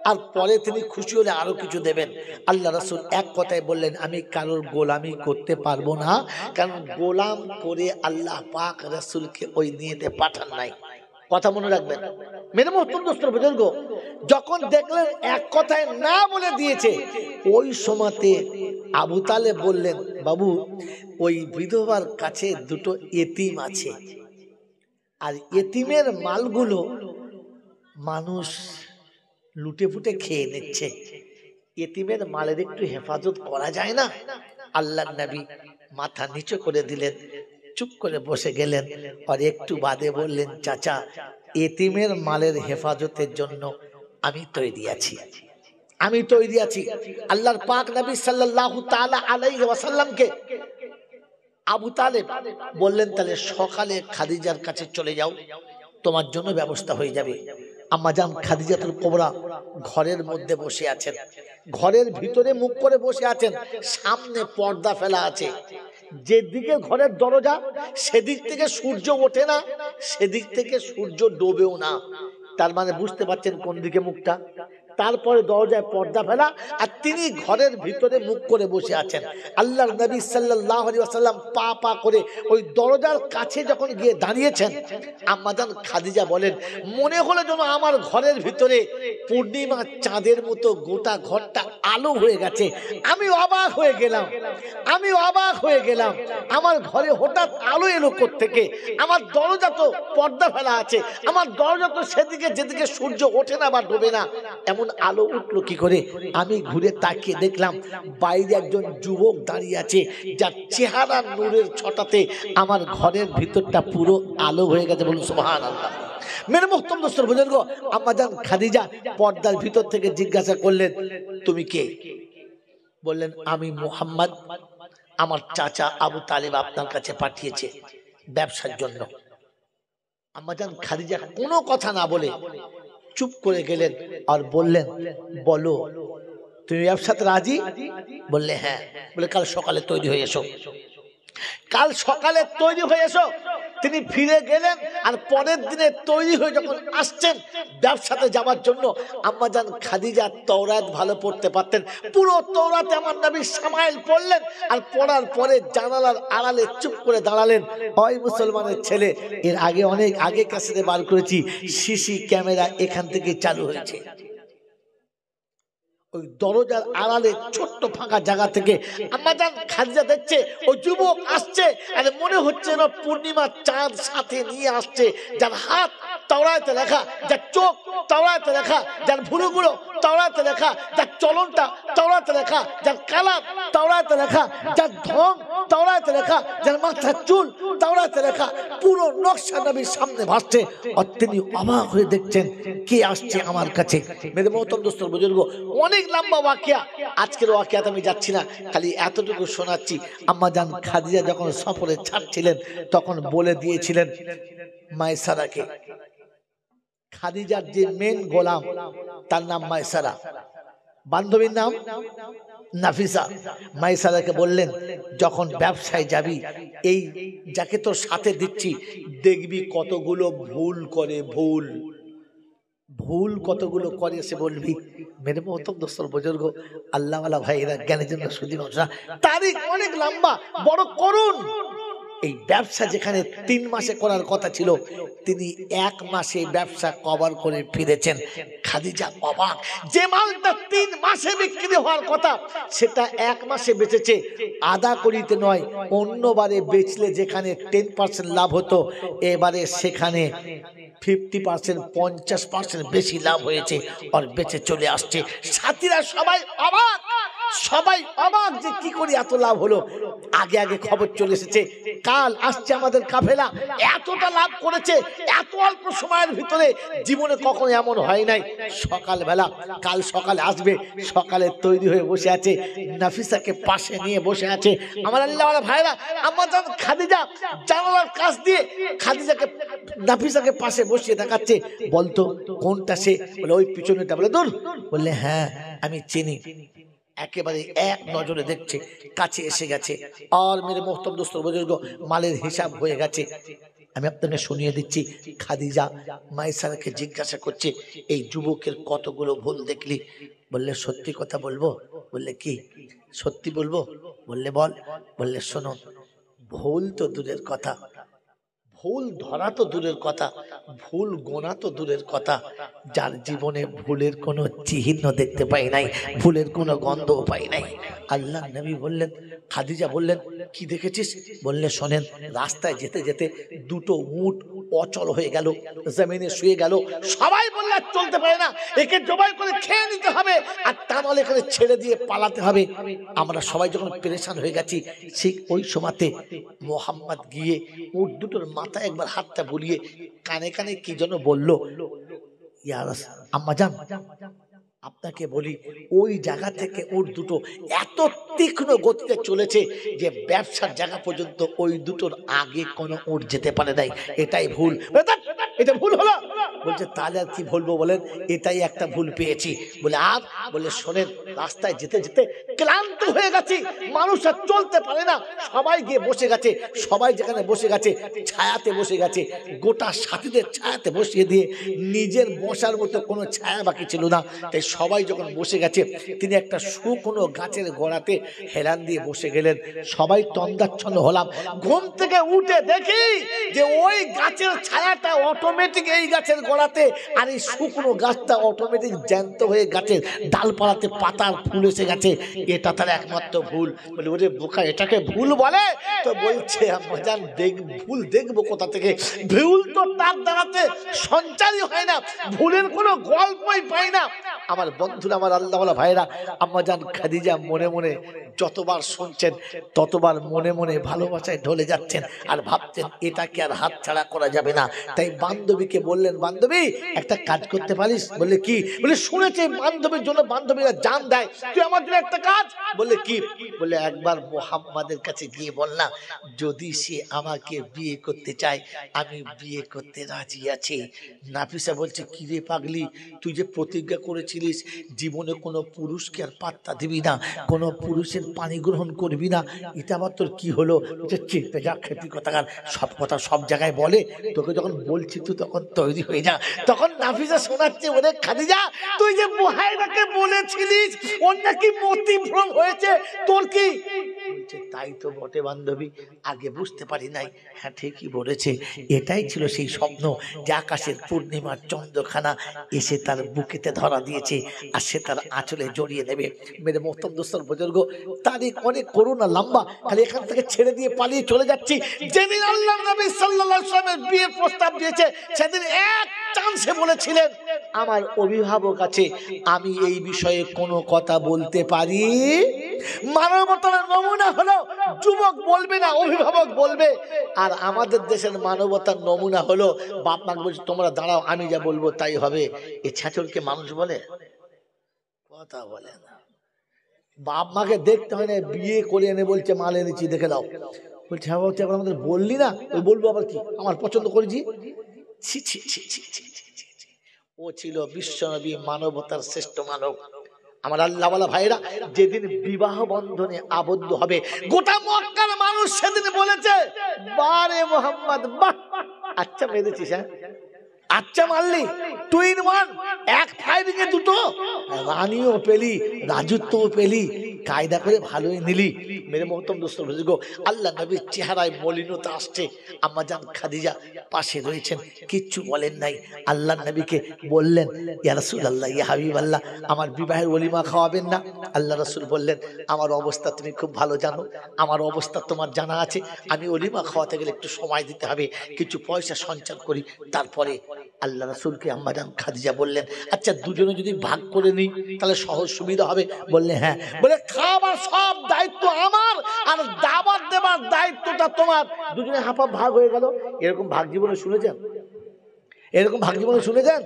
আর পরে তিনি খুশি হলে আরো কিছু দেবেন। আল্লাহ রাসূল এক কথায় বললেন আমি কারোর গোলামি করতে পারবো না, কারণ গোলাম করে আল্লাহ পাক রাসূলকে ওই নিয়েতে পাঠান নাই। কথা মনে রাখবেন। মেরে মোহতরম দোস্ত বুজুর্গ, যখন দেখলেন এক কথায় না বলে দিয়েছে, ওই সময়তে আবু তালেব বললেন বাবু ওই বিধবার কাছে দুটো এতিম আছে, আর এতিমের মালগুলো মানুষ লুটে ফুটে খেয়ে নিচ্ছে, এতিমের মালের একটু হেফাজত করা যায় না? আল্লাহর নবী মাথা নিচু করে দিলেন, চুপ করে বসে গেলেন, আর একটু বাদে বললেন চাচা এতিমের মালের হেফাজতের জন্য আমি তৈরি আছি, আমি তৈরি আছি। আল্লাহর পাক নবী সাল্লাল্লাহু তাআলা আলাইহি ওয়াসাল্লামকে আবু তালেব বললেন তাহলে সকালে খাদিজার কাছে চলে যাও, তোমার জন্য ব্যবস্থা হয়ে যাবে। আম্মাজান খাদিজাতুল কুবরা ঘরের মধ্যে বসে আছেন, ঘরের ভিতরে মুখ করে বসে আছেন, সামনে পর্দা ফেলা আছে, যেদিকে ঘরের দরজা সেদিক থেকে সূর্য ওঠে না, সেদিক থেকে সূর্য ডোবেও না, তার মানে বুঝতে পারছেন কোন দিকে মুখটা। তারপরে দরজায় পর্দা ফেলা, আর তিনি ঘরের ভিতরে মুখ করে বসে আছেন। আল্লাহর নবী সাল্লাল্লাহু আলাইহি ওয়াসাল্লাম পা পা করে ওই দরজার কাছে যখন গিয়ে দাঁড়িয়েছেন, আম্মাজান খাদিজা বলেন মনে হলো যেন আমার ঘরের ভিতরে পূর্ণিমা চাঁদের মতো গোটা ঘরটা আলো হয়ে গেছে। আমি অবাক হয়ে গেলাম, আমি অবাক হয়ে গেলাম, আমার ঘরে হঠাৎ আলো এলো কোত্থেকে? আমার দরজা তো পর্দা ফেলা আছে, আমার দরজা তো সেদিকে যেদিকে সূর্য ওঠে না বা ডোবে না, এমন আলো উঠলো কি করে? আমি ঘুরে তাকিয়ে দেখলাম বাইরে একজন যুবক দাঁড়িয়ে আছে, যার চেহারা নূরের ছটাতে আমার ঘরের ভিতরটা পুরো আলো হয়ে গেছে। বলুন সুবহানাল্লাহ। মেরে মুহতরম দোস্তর বুজুর্গ, আম্মাজান খাদিজা পর্দার ভিতর থেকে জিজ্ঞাসা করলেন তুমি কে? বললেন আমি মুহাম্মদ, আমার চাচা আবু তালেব আপনার কাছে পাঠিয়েছে ব্যবসার জন্য। আম্মাজান খাদিজা কোনো কথা না বলে চুপ করে গেলেন আর বললেন বলো তুমি ব্যবসাতে রাজি? বললে হ্যাঁ। বলে কাল সকালে তৈরি হয়ে এসো। কাল সকালে তৈরি হয়ে এসো। তিনি ফিরে গেলেন, আর পরের দিনে তৈরি হয়ে যখন আসছেন ব্যবসাতে যাওয়ার জন্য, আম্মাজান খাদিজা তওরাত ভালো পড়তে পারতেন, পুরো তওরাতে আমার নবী সামাইল পড়লেন, আর পড়ার পরে জানালার আড়ালে চুপ করে দাঁড়ালেন। ওই মুসলমানের ছেলে, এর আগে অনেক আগে ক্যাসেটে বার করেছি, সিসি ক্যামেরা এখান থেকে চালু হয়েছে। ওই দরজার আড়ালে ছোট্ট ফাঁকা জায়গা থেকে আম্মাজান খাদিজা দেখছে ওই যুবক আসছে, আর মনে হচ্ছে না পূর্ণিমার চাঁদ সাথে নিয়ে আসছে, যার হাত তাওরাতে লেখা, যার চোখ তাওরাতে লেখা, যার ভুরুগুলো তাওরাতে লেখা, যার চলনটা তাওরাতে লেখা, যার কালার তাওরাতে লেখা, যার ঢং তাওরাতে লেখা, যার মাথার চুল তাওরাতে লেখা, পুরো নকশা নবীর সামনে ভাসছে। আর তিনি অবাক হয়ে দেখছেন কে আসছে আমার কাছে। মেরে মোহতরম দোস্ত বুজুর্গ, অনেক লম্বা ওয়াকিয়া, আজকের ওয়াকিয়াতে আমি যাচ্ছি না, খালি এতটুকু শোনাচ্ছি। আম্মাজান খাদিজা যখন সফরে ছাড়ছিলেন তখন বলে দিয়েছিলেন মায়সারাকে, খাদিজার যে মেন গোলাম তার নাম মায়সারা, বান্ধবীর নাম নাফিসা। মায়সারাকে বললেন যখন ব্যবসায় যাবি, এই যাকে তোর সাথে দিচ্ছি দেখবি কতগুলো ভুল করে, ভুল কতগুলো করে সে বলবি। মেরে মোহতরম দোস্তর বুজুর্গ, আল্লাহওয়ালা ভাইয়েরা, জ্ঞানের জন্য সুদী মানুষরা, তারিখ অনেক লম্বা, বড় করুন। এই ব্যবসা যেখানে 3 মাসে করার কথা ছিল, তিনি 1 মাসে ব্যবসা কভার করে ফিরেছেন। খাদিজা অবাক, যে মালটা 3 মাসে বিক্রি হওয়ার কথা সেটা 1 মাসে বেচেছে। আদা করিতে নয়, অন্যবারে বেচলে যেখানে 10% লাভ হতো, এবারে সেখানে 50%, 50% বেশি লাভ হয়েছে, আর বেচে চলে আসছে। সাথীরা সবাই অবাক, সবাই অবাক যে কি করে এত লাভ হলো। আগে আগে খবর চলে এসেছে কাল আসছে আমাদের কাফেলা, এতটা লাভ করেছে এত অল্প সময়ের ভিতরে, জীবনে কখনো এমন হয় নাই। সকালবেলা কাল সকালে আসবে, সকালে তৈরি হয়ে বসে আছে, নাফিসাকে পাশে নিয়ে বসে আছে। আমার আল্লাহওয়ালা ভাইরা, আম্মাজান খাদিজা জানালার কাছ দিয়ে খাদিজাকে, নাফিসাকে পাশে বসিয়ে দেখাচ্ছে, বলতো কোনটা সে? বলে ওই পিছনেটা। বলে দূর? বললে হ্যাঁ আমি চিনি। একেবারে এক নজরে দেখছে, কাছে এসে গেছে, আর মেরে মোহতরম দোস্ত বুজুর্গ, মালের হিসাব হয়ে গেছে। আমি আপনাকে শুনিয়ে দিচ্ছি। খাদিজা মায়সারাকে জিজ্ঞাসা করছে, এই যুবকের কতগুলো ভুল দেখলি? বললে সত্যি কথা বলবো? বললে কি সত্যি বলবো? বললে বল। বললে শোনো, ভুল তো দূরের কথা, ভুল ধরা তো দূরের কথা, ভুল গোনা তো দূরের কথা, যার জীবনে ভুলের কোনো চিহ্ন দেখতে পাই নাই, ভুলের কোনো গন্ধও পাই নাই। আল্লাহ নবী বললেন, খাদিজা বললেন কি দেখেছিস? বললে শোনেন, রাস্তায় যেতে যেতে 2টো উট অচল হয়ে গেল, জমিনে শুয়ে গেল। সবাই বললে চলতে পারে না, একে জবাই করে খেয়ে নিতে হবে, আর তা নাহলে এখানে ছেড়ে দিয়ে পালাতে হবে। আমরা সবাই যখন পেরেশান হয়ে গেছি, ঠিক ওই সময়তে মোহাম্মদ গিয়ে উট দুটোর মাথায় একবার হাতটা বুলিয়ে কানে কানে কি যেন বলল। ইয়া রাসূল, আম্মাজান আপনাকে বলি, ওই জায়গা থেকে উট দুটো এত তীক্ষ্ণ গতিতে চলেছে যে ব্যবসার জায়গা পর্যন্ত ওই দুটোর আগে কোনো উট যেতে পারে নাই। এটাই ভুল। এটা ভুল হলো। বলছে তাহলে আর কি বলবো বলেন, এটাই একটা ভুল পেয়েছি। বলে আর? বলে শোনেন, রাস্তায় যেতে যেতে ক্লান্ত হয়ে গেছি, মানুষ আর চলতে পারে না, সবাই গিয়ে বসে গেছে, সবাই যেখানে বসে গেছে ছায়াতে বসে গেছে, গোটা সাথীদের ছায়াতে বসিয়ে দিয়ে নিজের বসার মতো কোনো ছায়া বাকি ছিল না। তাই সবাই যখন বসে গেছে, তিনি একটা শুকনো গাছের গোড়াতে হেলান দিয়ে বসে গেলেন। সবাই তন্দাচ্ছন্ন হলাম। ঘুম থেকে উঠে দেখি যে ওই গাছের ছায়াটা অটোমেটিক এই গাছের গোড়াতে, আর এই শুকনো গাছটা অটোমেটিক জ্যান্ত হয়ে গাছের ডালপালাতে পাতার ফুল এসে গেছে। এটা তার একমাত্র ভুল। বলে ওরে বোকা, এটাকে ভুল বলে? তো বলছে আম্মাজান ভুল দেখবো কোথা থেকে? ভুল তো তার দ্বারাতে সঞ্চারই হয় না, ভুলের কোনো গল্পই পাই না। আমার বন্ধুরা, আমার আল্লাহওয়ালা ভাইরা, আম্মাজান খাদিজা মনে মনে যতবার শুনছেন ততবার মনে মনে ভালোবাসায় ঢলে যাচ্ছেন, আর ভাবছেন এটাকে আর হাত ছাড়া করা যাবে না। তাই বান্ধবীকে বললেন, বান্ধবী একটা কাজ করতে পারিস? বললে কি? বলে শুনেছি বান্ধবীর জন্য বান্ধবীরা জান দেয়, তুই আমার জন্য একটা কাজ। বললে কি? বলে একবার মুহাম্মাদের কাছে গিয়ে বল না, যদি সে আমাকে বিয়ে করতে চায় আমি বিয়ে করতে রাজি আছি। নাফিসা বলছে কি রে পাগলি, তুই যে প্রতিজ্ঞা করেছিস বলেছিলিস জীবনে কোনো পুরুষকে আর পাত্তা দিবি না, কোনো পুরুষের পানি গ্রহণ করবি না, এটা আবার তোর কি হলো? চেপে যা খেতি কথাকার, সব কথা সব জায়গায় বলে, তোকে যখন বলছি তুই তখন তৈরি হয়ে যা। তখন নাফিসা শোনাচ্ছে, ওরে খাদিজা তুই যে বুহাইরাকে বলেছিলিস ওর নাকি মতিভ্রম হয়েছে, তোর কি? বলছে তাই তো বটে বান্ধবী, আগে বুঝতে পারি নাই। হ্যাঁ ঠিকই বলেছে, এটাই ছিল সেই স্বপ্ন যে আকাশের পূর্ণিমার চন্দ্রখানা এসে তার বুকেতে ধরা দিয়েছে আর সে তার আঁচলে জড়িয়ে নেবে। মেরে মোহতরম দোস্তর বুজুর্গ, তারিখ অনেক করোনা লম্বা, খালি এখান থেকে ছেড়ে দিয়ে পালিয়ে চলে যাচ্ছি। যেদিন আল্লাহ নবী সাল্লাল্লাহু আলাইহি ওয়াসাল্লামের বিয়ের প্রস্তাব দিয়েছে সেদিন এক চান্সে বলেছিলেন আমার অভিভাবক আছে, আমি এই বিষয়ে কোনো কথা বলতে পারি। মানবতার নমুনা হলো যুবক বলবে না, অভিভাবক বলবে। আর আমাদের দেশের মানবতার নমুনা হলো বাপ মাকে বলছে তোমরা দাঁড়াও, আমি যা বলবো তাই হবে। এ ছাচলকে মানুষ বলে? কথা বলে না। বাপ মাকে দেখতে হয় না, বিয়ে করে এনে বলছে মাল এনেছি দেখে দাও, বলছে হ্যাঁ বাবা তুই আমাদের বললি না, ওই বলবো আবার কি আমার পছন্দ করেছি। ছি ছি ছি ছি ছি ছি ছি। ও ছিল বিশ্বনবী, মানবতার শ্রেষ্ঠ মানব। আমার আল্লাহওয়ালা ভাইরা যেদিন বিবাহ বন্ধনে আবদ্ধ হবে, গোটা মক্কার মানুষ সেদিন বলেছে বারে মোহাম্মদ, বাহ আচ্ছা মেরেছিস, হ্যাঁ আচ্ছা মারলি, টু ইন ওয়ান, এক ফায়ারিং এ দুটো, রানীও পেলি রাজত্বও পেলি, কায়দা করে ভালোই নিলি। মেরে মোহতরম দোস্ত বুজুর্গ, আল্লাহ নবীর চেহারায় মলিনতা আসছে, আম্মা জান খাদিজা পাশে রয়েছেন, কিচ্ছু বলেন নাই। আল্লাহ নবীকে বললেন ইয়া রাসূলুল্লাহ, ইয়া হাবিবাল্লাহ, আমার বিবাহের ওলিমা খাওয়াবেন না? আল্লাহ রাসূল বললেন আমার অবস্থা তুমি খুব ভালো জানো, আমার অবস্থা তোমার জানা আছে, আমি ওলিমা খাওয়াতে গেলে একটু সময় দিতে হবে, কিছু পয়সা সঞ্চয় করি। তারপরে আল্লাহ রাসূলকে আম্মা জান খাদিজা বললেন আচ্ছা দুজনে যদি ভাগ করে নিই তাহলে সহজ সুবিধা হবে। বললে হ্যাঁ। বলে খাবার সব দায়িত্ব আমার আর দাবার দেবার দায়িত্বটা তোমার। দুজনে হাফ ভাগ হয়ে গেল। এরকম ভাগ জীবনে শুনেছেন? এরকম ভাগ জীবনে শুনেছেন?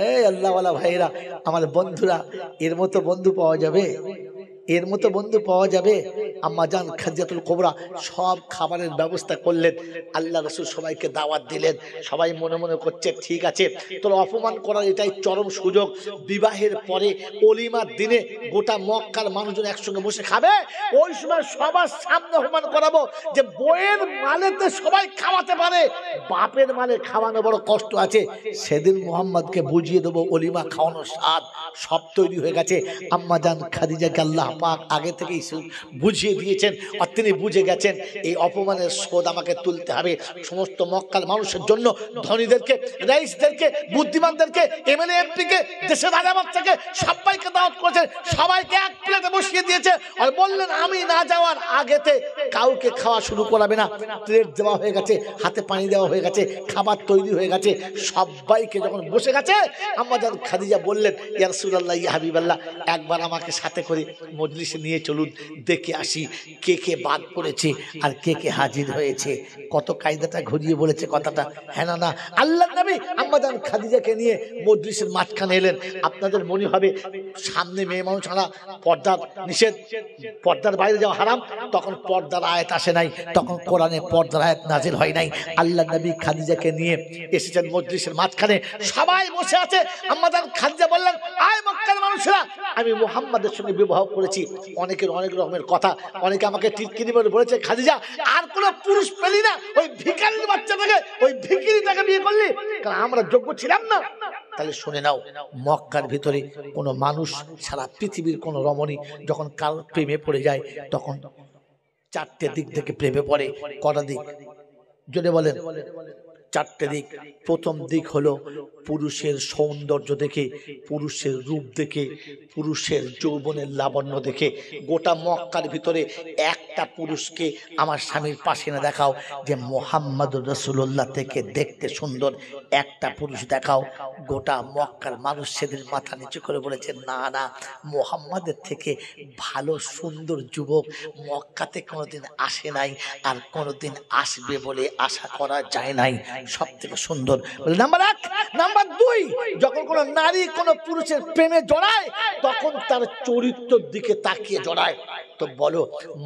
এই আল্লাহওয়ালা ভাইরা, আমার বন্ধুরা, এর মতো বন্ধু পাওয়া যাবে? এর মতো বন্ধু পাওয়া যাবে? আম্মা জান খাদিজাতুল কুবরা সব খাবারের ব্যবস্থা করলেন, আল্লাহ রাসূল সবাইকে দাওয়াত দিলেন। সবাই মনে মনে করছে ঠিক আছে, তোর অপমান করার এটাই চরম সুযোগ। বিবাহের পরে ওলিমার দিনে গোটা মক্কার মানুষজন একসঙ্গে বসে খাবে, ওই সময় সবার সামনে অপমান করাবো যে বইয়ের মালেতে সবাই খাওয়াতে পারে, বাপের মালে খাওয়ানো বড় কষ্ট আছে। সেদিন মুহাম্মদকে বুঝিয়ে দেবো ওলিমা খাওয়ানোর স্বাদ। সব তৈরি হয়ে গেছে। আম্মা জান খাদিজাকে আল্লাহ পাক আগে থেকেই বুঝিয়ে দিয়েছেন আর তিনি বুঝে গেছেন এই অপমানের শোধ আমাকে তুলতে হবে। সমস্ত মক্কার মানুষের জন্য ধনীদেরকে, রাইসদেরকে, বুদ্ধিমানদেরকে, এমএলএ এমপিকে, দেশের রাজা বাচ্চাকে সবাইকে দাওয়াত করেছেন, সবাইকে এক প্লেটে বসিয়ে দিয়েছে আর বললেন আমি না যাওয়ার আগেতে কাউকে খাওয়া শুরু করাবে না। প্লেট দেওয়া হয়ে গেছে, হাতে পানি দেওয়া হয়ে গেছে, খাবার তৈরি হয়ে গেছে। সবাইকে যখন বসে গেছে আম্মা জান খাদিজা বললেন ইয়া রাসূলুল্লাহ, ইয়া হাবিবাল্লাহ, একবার আমাকে সাথে করে মজলিসে নিয়ে চলুন, দেখে আসি কে কে বাদ পড়েছে আর কে কে হাজির হয়েছে। কত কায়দাটা ঘুরিয়ে বলেছে কথাটা, হ্যাঁ না? আল্লাহ নবী আম্মা জান খাদিজাকে নিয়ে মজলিসের মাঝখানে এলেন। আপনাদের মনে হবে সামনে মেয়ে মানুষ ছাড়া পর্দার নিষেধ, পর্দার বাইরে যাওয়া হারাম, তখন পর্দার আয়াত আসে নাই, তখন কোরআনে পর্দার আয়াত নাজিল হয় নাই। আল্লাহ নবী খাদিজাকে নিয়ে এসেছেন মজলিসের মাঝখানে, সবাই বসে আছে। আম্মা জান খাদিজা বললেন আয় মক্কার মানুষেরা, আমি মুহাম্মাদের সঙ্গে বিবাহ করেছি। অনেকের অনেক রকমের কথা, অনেকে আমাকে টিটকিরি বলে বলেছে খাদিজা আর কোন পুরুষ পেলি না, ওই ভিখারির বাচ্চাটাকে, ওই ভিখারিটাকে বিয়ে করলি, কারণ আমরা যোগ্য ছিলাম না। তাহলে শুনে নাও, মক্কার ভিতরে কোন মানুষ, সারা পৃথিবীর কোন রমণী যখন কার প্রেমে পড়ে যায় তখন চারটে দিক থেকে প্রেমে পড়ে। কটা দিক জোরে বলেন? চারটে দিক। প্রথম দিক হলো পুরুষের সৌন্দর্য দেখে, পুরুষের রূপ দেখে, পুরুষের যৌবনের লাবণ্য দেখে। গোটা মক্কার ভিতরে একটা পুরুষকে আমার স্বামীর পাশে না দেখাও যে মুহাম্মদুর রাসূলুল্লাহ থেকে দেখতে সুন্দর, একটা পুরুষ দেখাও। গোটা মক্কার মানুষ সেদিন মাথা নিচু করে বলেছে না না, মুহাম্মাদের থেকে ভালো সুন্দর যুবক মক্কাতে কোনোদিন আসে নাই আর কোনোদিন আসবে বলে আশা করা যায় নাই, সব থেকে সুন্দর। নাম্বার এক। নাম্বার দুই, যখন কোন নারী কোন পুরুষের প্রেমে জড়ায় তখন তার চরিত্রের দিকে তাকিয়ে জড়ায়। তো বলো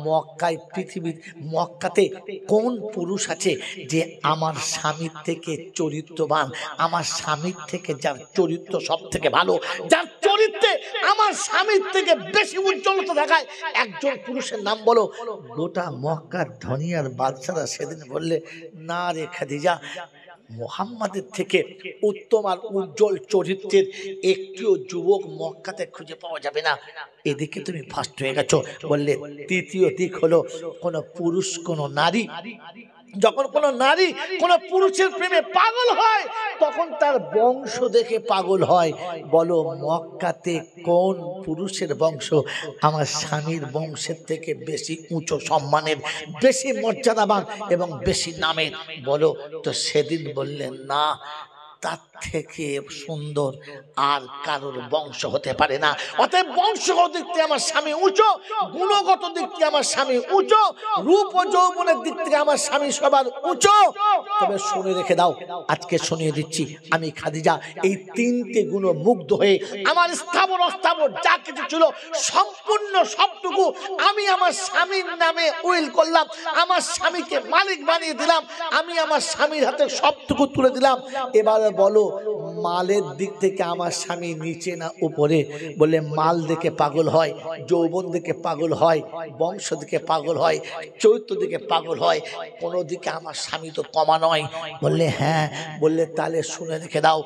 মক্কায়, পৃথিবীর মক্কাতে কোন পুরুষ আছে যে আমার স্বামীর থেকে চরিত্রবান, আমার স্বামীর থেকে যার চরিত্র সব থেকে ভালো, যার চরিত্র নেতৃত্বে আমার স্বামীর থেকে বেশি উজ্জ্বলতা দেখায় একজন পুরুষের নাম বলো। গোটা মক্কার ধনী আর বাদশারা সেদিন বললে, না রে খাদিজা, মুহাম্মাদের থেকে উত্তম আর উজ্জ্বল চরিত্রের একটিও যুবক মক্কাতে খুঁজে পাওয়া যাবে না। এদিকে তুমি ফার্স্ট হয়ে গেছো। বললে তৃতীয় দিক হলো, কোন পুরুষ কোন নারী যখন কোন নারী কোন পুরুষের প্রেমে পাগল হয় তখন তার বংশ দেখে পাগল হয়। বলো মক্কাতে কোন পুরুষের বংশ আমার স্বামীর বংশের থেকে বেশি উঁচু সম্মানের, বেশি মর্যাদাবান এবং বেশি নামের? বলো। তো সেদিন বললেন না, তার থেকে সুন্দর আর কারোর বংশ হতে পারে না। অতএব বংশগত দিক থেকে আমার স্বামী উঁচু, গুণগত দিক থেকে আমার স্বামী উঁচু, রূপ ও যৌবনের দিক থেকে আমার স্বামী সবার উঁচু। তবে শুনে রেখে দাও, আজকে শুনিয়ে দিচ্ছি, আমি খাদিজা এই তিনটে গুণ মুগ্ধ হয়ে আমার স্থাবর অস্থাবর যা কিছু ছিল সম্পূর্ণ সবটুকু আমি আমার স্বামীর নামে উইল করলাম, আমার স্বামীকে মালিক বানিয়ে দিলাম, আমি আমার স্বামীর হাতে সবটুকু তুলে দিলাম। এবার বলো মালের দিক থেকে আমার স্বামী নিচে না উপরে? বলে মাল দেখে পাগল হয়, যৌবন দেখে পাগল হয়, বংশ দেখে পাগল হয়, চরিত্র দিকে পাগল হয়, কোনো দিকে আমার স্বামী তো কমা নয়। বললে হ্যাঁ। বললে তাহলে শুনে রেখে দাও,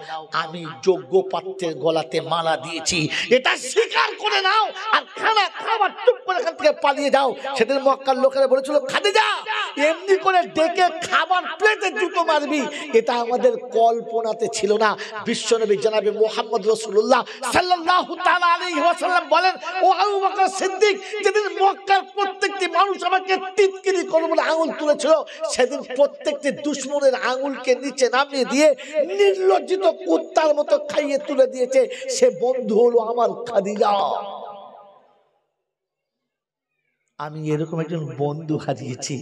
আমি যোগ্য পাত্রের গলাতে মালা দিয়েছি, এটা স্বীকার করে নাও আর খানা খাবার চুপ করে এখান থেকে পালিয়ে যাও। সেদিন মক্কার লোকেরা বলেছিল, খাদিজা এমনি করে ডেকে খাবার প্লেটে জুতো মারবি, এটা আমাদের কল্পনাতে ছিল না। বিশ্বনবী জনাবে মুহাম্মদ রাসূলুল্লাহ সাল্লাল্লাহু তাআলা আলাইহি ওয়াসাল্লাম বলেন, ও আবু বকর সিদ্দিক, যেদিন মক্কার প্রত্যেকটি মানুষ আমাকে টিটকিরি করে বলে আঙুল তুলেছিল, সেদিন প্রত্যেকটি দুশমনের আঙুলকে নিচে নামিয়ে দিয়ে নির্লজ্জিত কুত্তার মতো খাইয়ে তুলে দিয়েছে। সে বন্ধু হলো আমার খাদিজা। আমি এরকম একজন বন্ধু হারিয়েছি,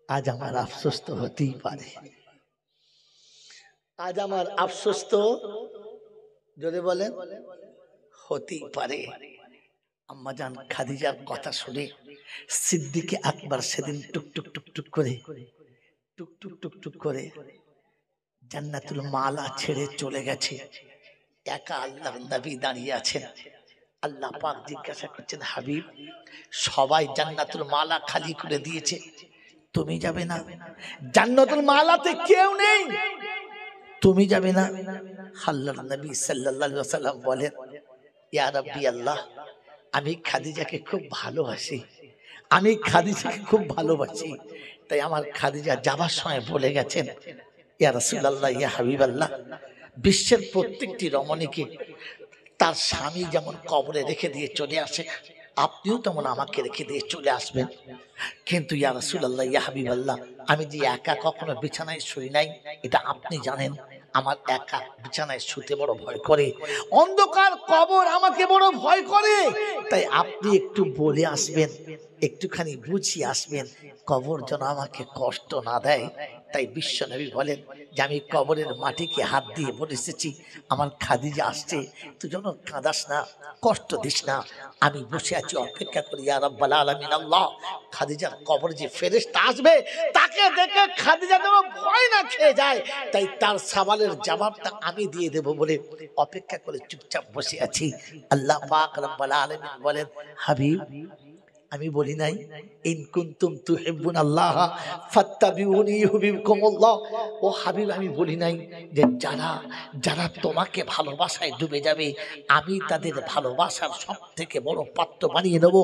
আজ আমার আফসোস তো হতেই পারে। আজ আমার আফসোস তো যদি বলেন হতেই পারে। আম্মা জান খাদিজার কথা শুনে সিদ্দিকে আকবর সেদিন টুকটুক টুকটুক করে টুকটুক টুকটুক করে জান্নাতুল মালা ছেড়ে চলে গেছে। একা আল্লাহর নবী দাঁড়িয়ে আছেন। আল্লাহ পাক জিজ্ঞাসা করছেন, হাবিব সবাই জান্নাতুল মালা খালি করে দিয়েছে, তুমি যাবে না? জান্নাতুল মালাতে কেউ নেই, তুমি যাবে না? আল্লাহর নবী সাল্লাল্লাহু আলাইহি ওয়াসাল্লাম বলেন, ইয়া রাব্বি আল্লাহ, আমি খাদিজাকে খুব ভালোবাসি, আমি খাদিজাকে খুব ভালোবাসি, তাই আমার খাদিজা যাবার সময় বলে গেছেন, ইয়া রাসূলুল্লাহ, ইয়া হাবিবাল্লাহ, বিশ্বের প্রত্যেকটি রমণীকে তার স্বামী যেমন কবরে রেখে দিয়ে চলে আসে, আপনিও তেমন আমাকে রেখে দিয়ে চলে আসবেন। কিন্তু ইয়া রাসূলুল্লাহ, ইয়া হাবিবাল্লাহ, আমি যে একা কখনো বিছানায় শুই নাই, এটা আপনি জানেন। আমার একা বিছানায় শুতে বড় ভয় করে, অন্ধকার কবর আমাকে বড় ভয় করে, তাই আপনি একটু বলে আসবেন, একটুখানি বুঝিয়ে আসবেন, কবর যেন আমাকে কষ্ট না দেয়। তাই বিশ্বনবী বলেন যে আমি কবরের মাটিকে হাত দিয়ে বলে এসেছি, আমার খাদিজা আসছে, তুই যেন কাঁদাস না, কষ্ট দিস না, আমি বসে আছি অপেক্ষা করি। ইয়া রাব্বাল আলামিন আল্লাহ, খাদিজার কবরে যে ফেরেশতা আসবে তাকে দেখে খাদিজা যেন ভয় না খেয়ে যায়, তাই তার সওয়ালের জবাবটা আমি দিয়ে দেব বলে অপেক্ষা করে চুপচাপ বসে আছি। আল্লাহ পাক রাব্বাল আলামিন বলেন, হাবিব আমি বলি নাই ইন কুনতুম তুহিব্বুনাল্লাহ ফাত্তাবিউনি ইউহিব্বুকুমুল্লাহ? ও হাবিব আমি বলি নাই যে যারা যারা তোমাকে ভালোবাসায় ডুবে যাবে আমি তাদের ভালোবাসার সবথেকে বড় পাত্র বানিয়ে নেব,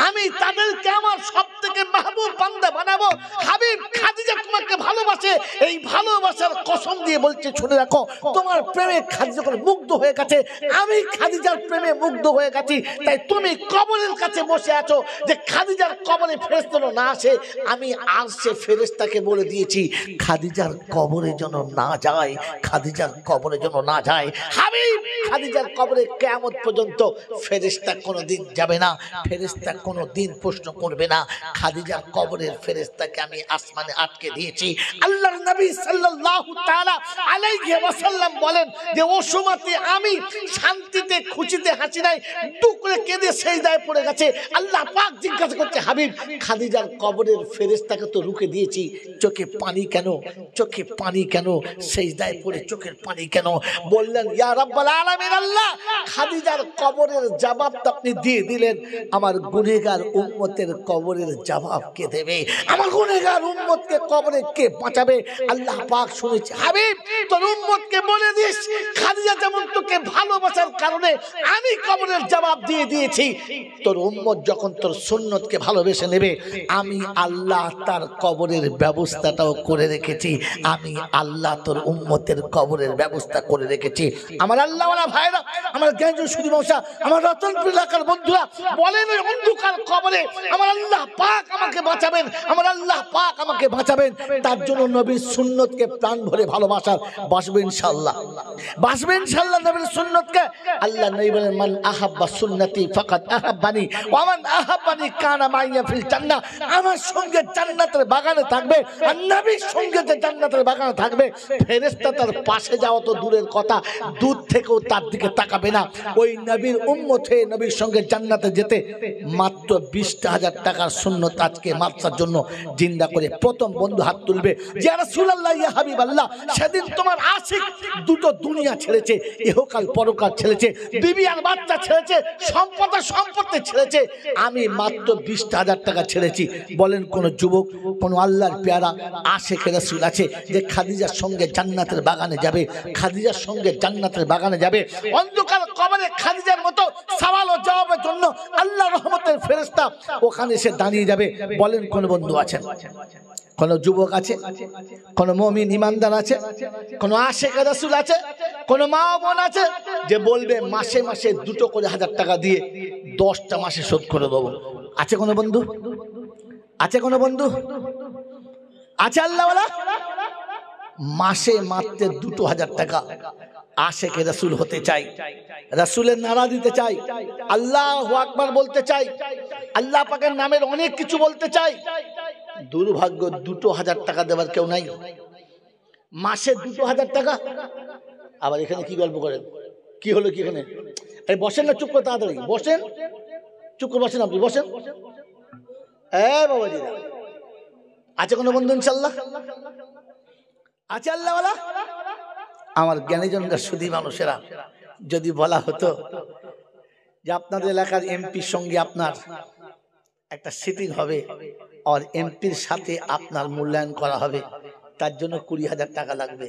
আমি তাদেরকে আমার সবথেকে মাহবুব বান্দা বানাবো? হাবিব খাদিজা তোমাকে ভালোবাসে, এই ভালোবাসার কসম দিয়ে বলছে, শুনে রাখো, তোমার প্রেমে খাদিজা যখন মুগ্ধ হয়ে গেছে, আমি খাদিজার প্রেমে মুগ্ধ হয়ে গেছি, তাই তুমি কবরের কাছে বসে আছো যে খাদিজার কবরে ফেরেশতা না আসে, আমি আসছে ফেরেশতাকে বলে দিয়েছি খাদিজার কবরে যেন না যায়, খাদিজার কবরে যেন না যায়। হাবিব খাদিজার কবরে কিয়ামত পর্যন্ত ফেরেশতা কোনোদিন যাবে না, ফেরেশতা কোনোদিন প্রশ্ন করবে না। খাদিজার কবরের ফেরেশতাকে আমি আসমানে আটকে দিয়েছি। আল্লাহর নবী সাল্লাল্লাহু তাআলা আলাইহি ওয়াসাল্লাম বলেন যে ও সময়তে আমি শান্তিতে খুশিতে হাসি নাই, দুঃখে কেঁদে সেজদায় পড়ে গেছে। আল্লাহ পাক জিজ্ঞাসা করছে হাবিব খাদিজার কবরের ফেরেশতাকে তো রুকে দিয়েছি, চোখে পানি কেন, চোখে পানি কেন, সিজদায় পড়ে চোখের পানি কেন? বললেন ইয়া রাব্বাল আলামিন, আল্লাহ খাদিজার কবরের জবাব তো আপনি দিয়ে দিলেন, আমার গুনাহগার উম্মতের কবরের জবাব কে দেবে? আমার গুনাহগার উম্মতকে কবরে কে বাঁচাবে? আল্লাহ পাক শুনেছে হাবিব তোর উম্মতকে বলে দিস খাদিজা যেমন তোকে ভালোবাসার কারণে আমি কবরের জবাব দিয়ে দিয়েছি, তোর উম্মত যখন তোর সুন্নতকে ভালোবেসে নেবে আমি আল্লাহ তার কবরের ব্যবস্থাটাও করে রেখেছি, আমি আল্লাহ তোর উম্মতের কবরের ব্যবস্থা করে রেখেছি। আমার আল্লাহওয়ালা ভাইরা, আমার জ্ঞানজন সুধী মশা, আমার রতনপুর এলাকার বন্ধুরা বলেন ওই অন্ধকার কবরে আমার আল্লাহ পাক আমাকে বাঁচাবেন, আমার আল্লাহ পাক আমাকে বাঁচাবেন। তার জন্য নবীর সুন্নতকে প্রাণ ভরে ভালোবাসার বাসবে ইনশাআল্লাহ, বাসবে ইনশাআল্লাহ নবীর সুন্নতকে। আল্লাহ নবী বলেন মান আহাব্বা সুন্নতি ফাকাদ আহাব্বানি ওয়া মান আহাব্বানি কানা মাইয়া ফিল জান্নাহ, আমার সঙ্গে জান্নাতের বাগানে থাকবে, আর নবীর সঙ্গে যে জান্নাতের বাগানে থাকবে ফেরেশতা তার পাশে যাওয়া তো দূরের কথা, দূর থেকেও তার দিকে তাকাবে না। ওই নবীর উম্মত হয়ে নবীর সঙ্গে জান্নাতে যেতে মাত্র 20,000 টাকার সুন্নত আজকে মাদ্রাসার জন্য জিন্দা করে প্রথম বন্ধু হাত তুলবে যে রাসূলুল্লাহ ইয়া হাবিবাল্লাহ, সেদিন তোমার আশিক দুটো দুনিয়া ছেড়েছে, ইহকাল পরকাল ছেড়েছে, বিবি আর বাচ্চা ছেড়েছে, সম্পদ আর সম্পত্তি ছেড়েছে, আমি মাত্র 20,000 টাকা ছেড়েছি। বলেন কোন যুবক, কোন আল্লাহর পেয়ারা আশিক রাসূল আছে যে খাদিজার সঙ্গে জান্নাতের বাগানে যাবে, খাদিজার সঙ্গে জান্নাতের বাগানে যাবে? অন্ধকার কবরে খাদিজার মতো সওয়াল ও জবাবের জন্য আল্লাহর রহমতের ফেরেশতা ওখানে এসে দাঁড়িয়ে যাবে। বলেন কোন বন্ধু আছেন, কোন যুবক আছে, কোন মুমিন ইমানদার আছে, কোন আশিক রাসূল আছে, কোন মা বোন আছে যে বলবে মাসে মাসে 2 করে 1000 টাকা দিয়ে 10টা মাসে শোধ করে দেবো? আছে কোন বন্ধু? আছে কোন বন্ধু? আছে আল্লাহওয়ালা? মাসে মাত্র 2,000 টাকা আশিক রাসূল হতে চাই, রাসূলের নারা দিতে চাই, আল্লাহু আকবার বলতে চাই, আল্লাহ পাকের নামের অনেক কিছু বলতে চাই। দুর্ভাগ্য 2,000 টাকা দেওয়ার কেউ নাই। মাসে 2,000 টাকা। আবার এখানে কি গল্প করেন? কি হলো কি এখানে? এই বসেন না, চুপ করে তাড়াতাড়ি বসেন, চুপ করে বসেন, আপনি বসেন। বাবাজি আছে কোন বন্ধু ইনশাআল্লাহ? আছে আল্লাহওয়ালা? আমার জ্ঞানীজনরা সুধী মানুষেরা, যদি বলা হতো যে আপনাদের এলাকার এমপির সঙ্গে আপনার একটা সিটিং হবে আর এমপির সাথে আপনার মূল্যায়ন করা হবে, তার জন্য 20,000 টাকা লাগবে।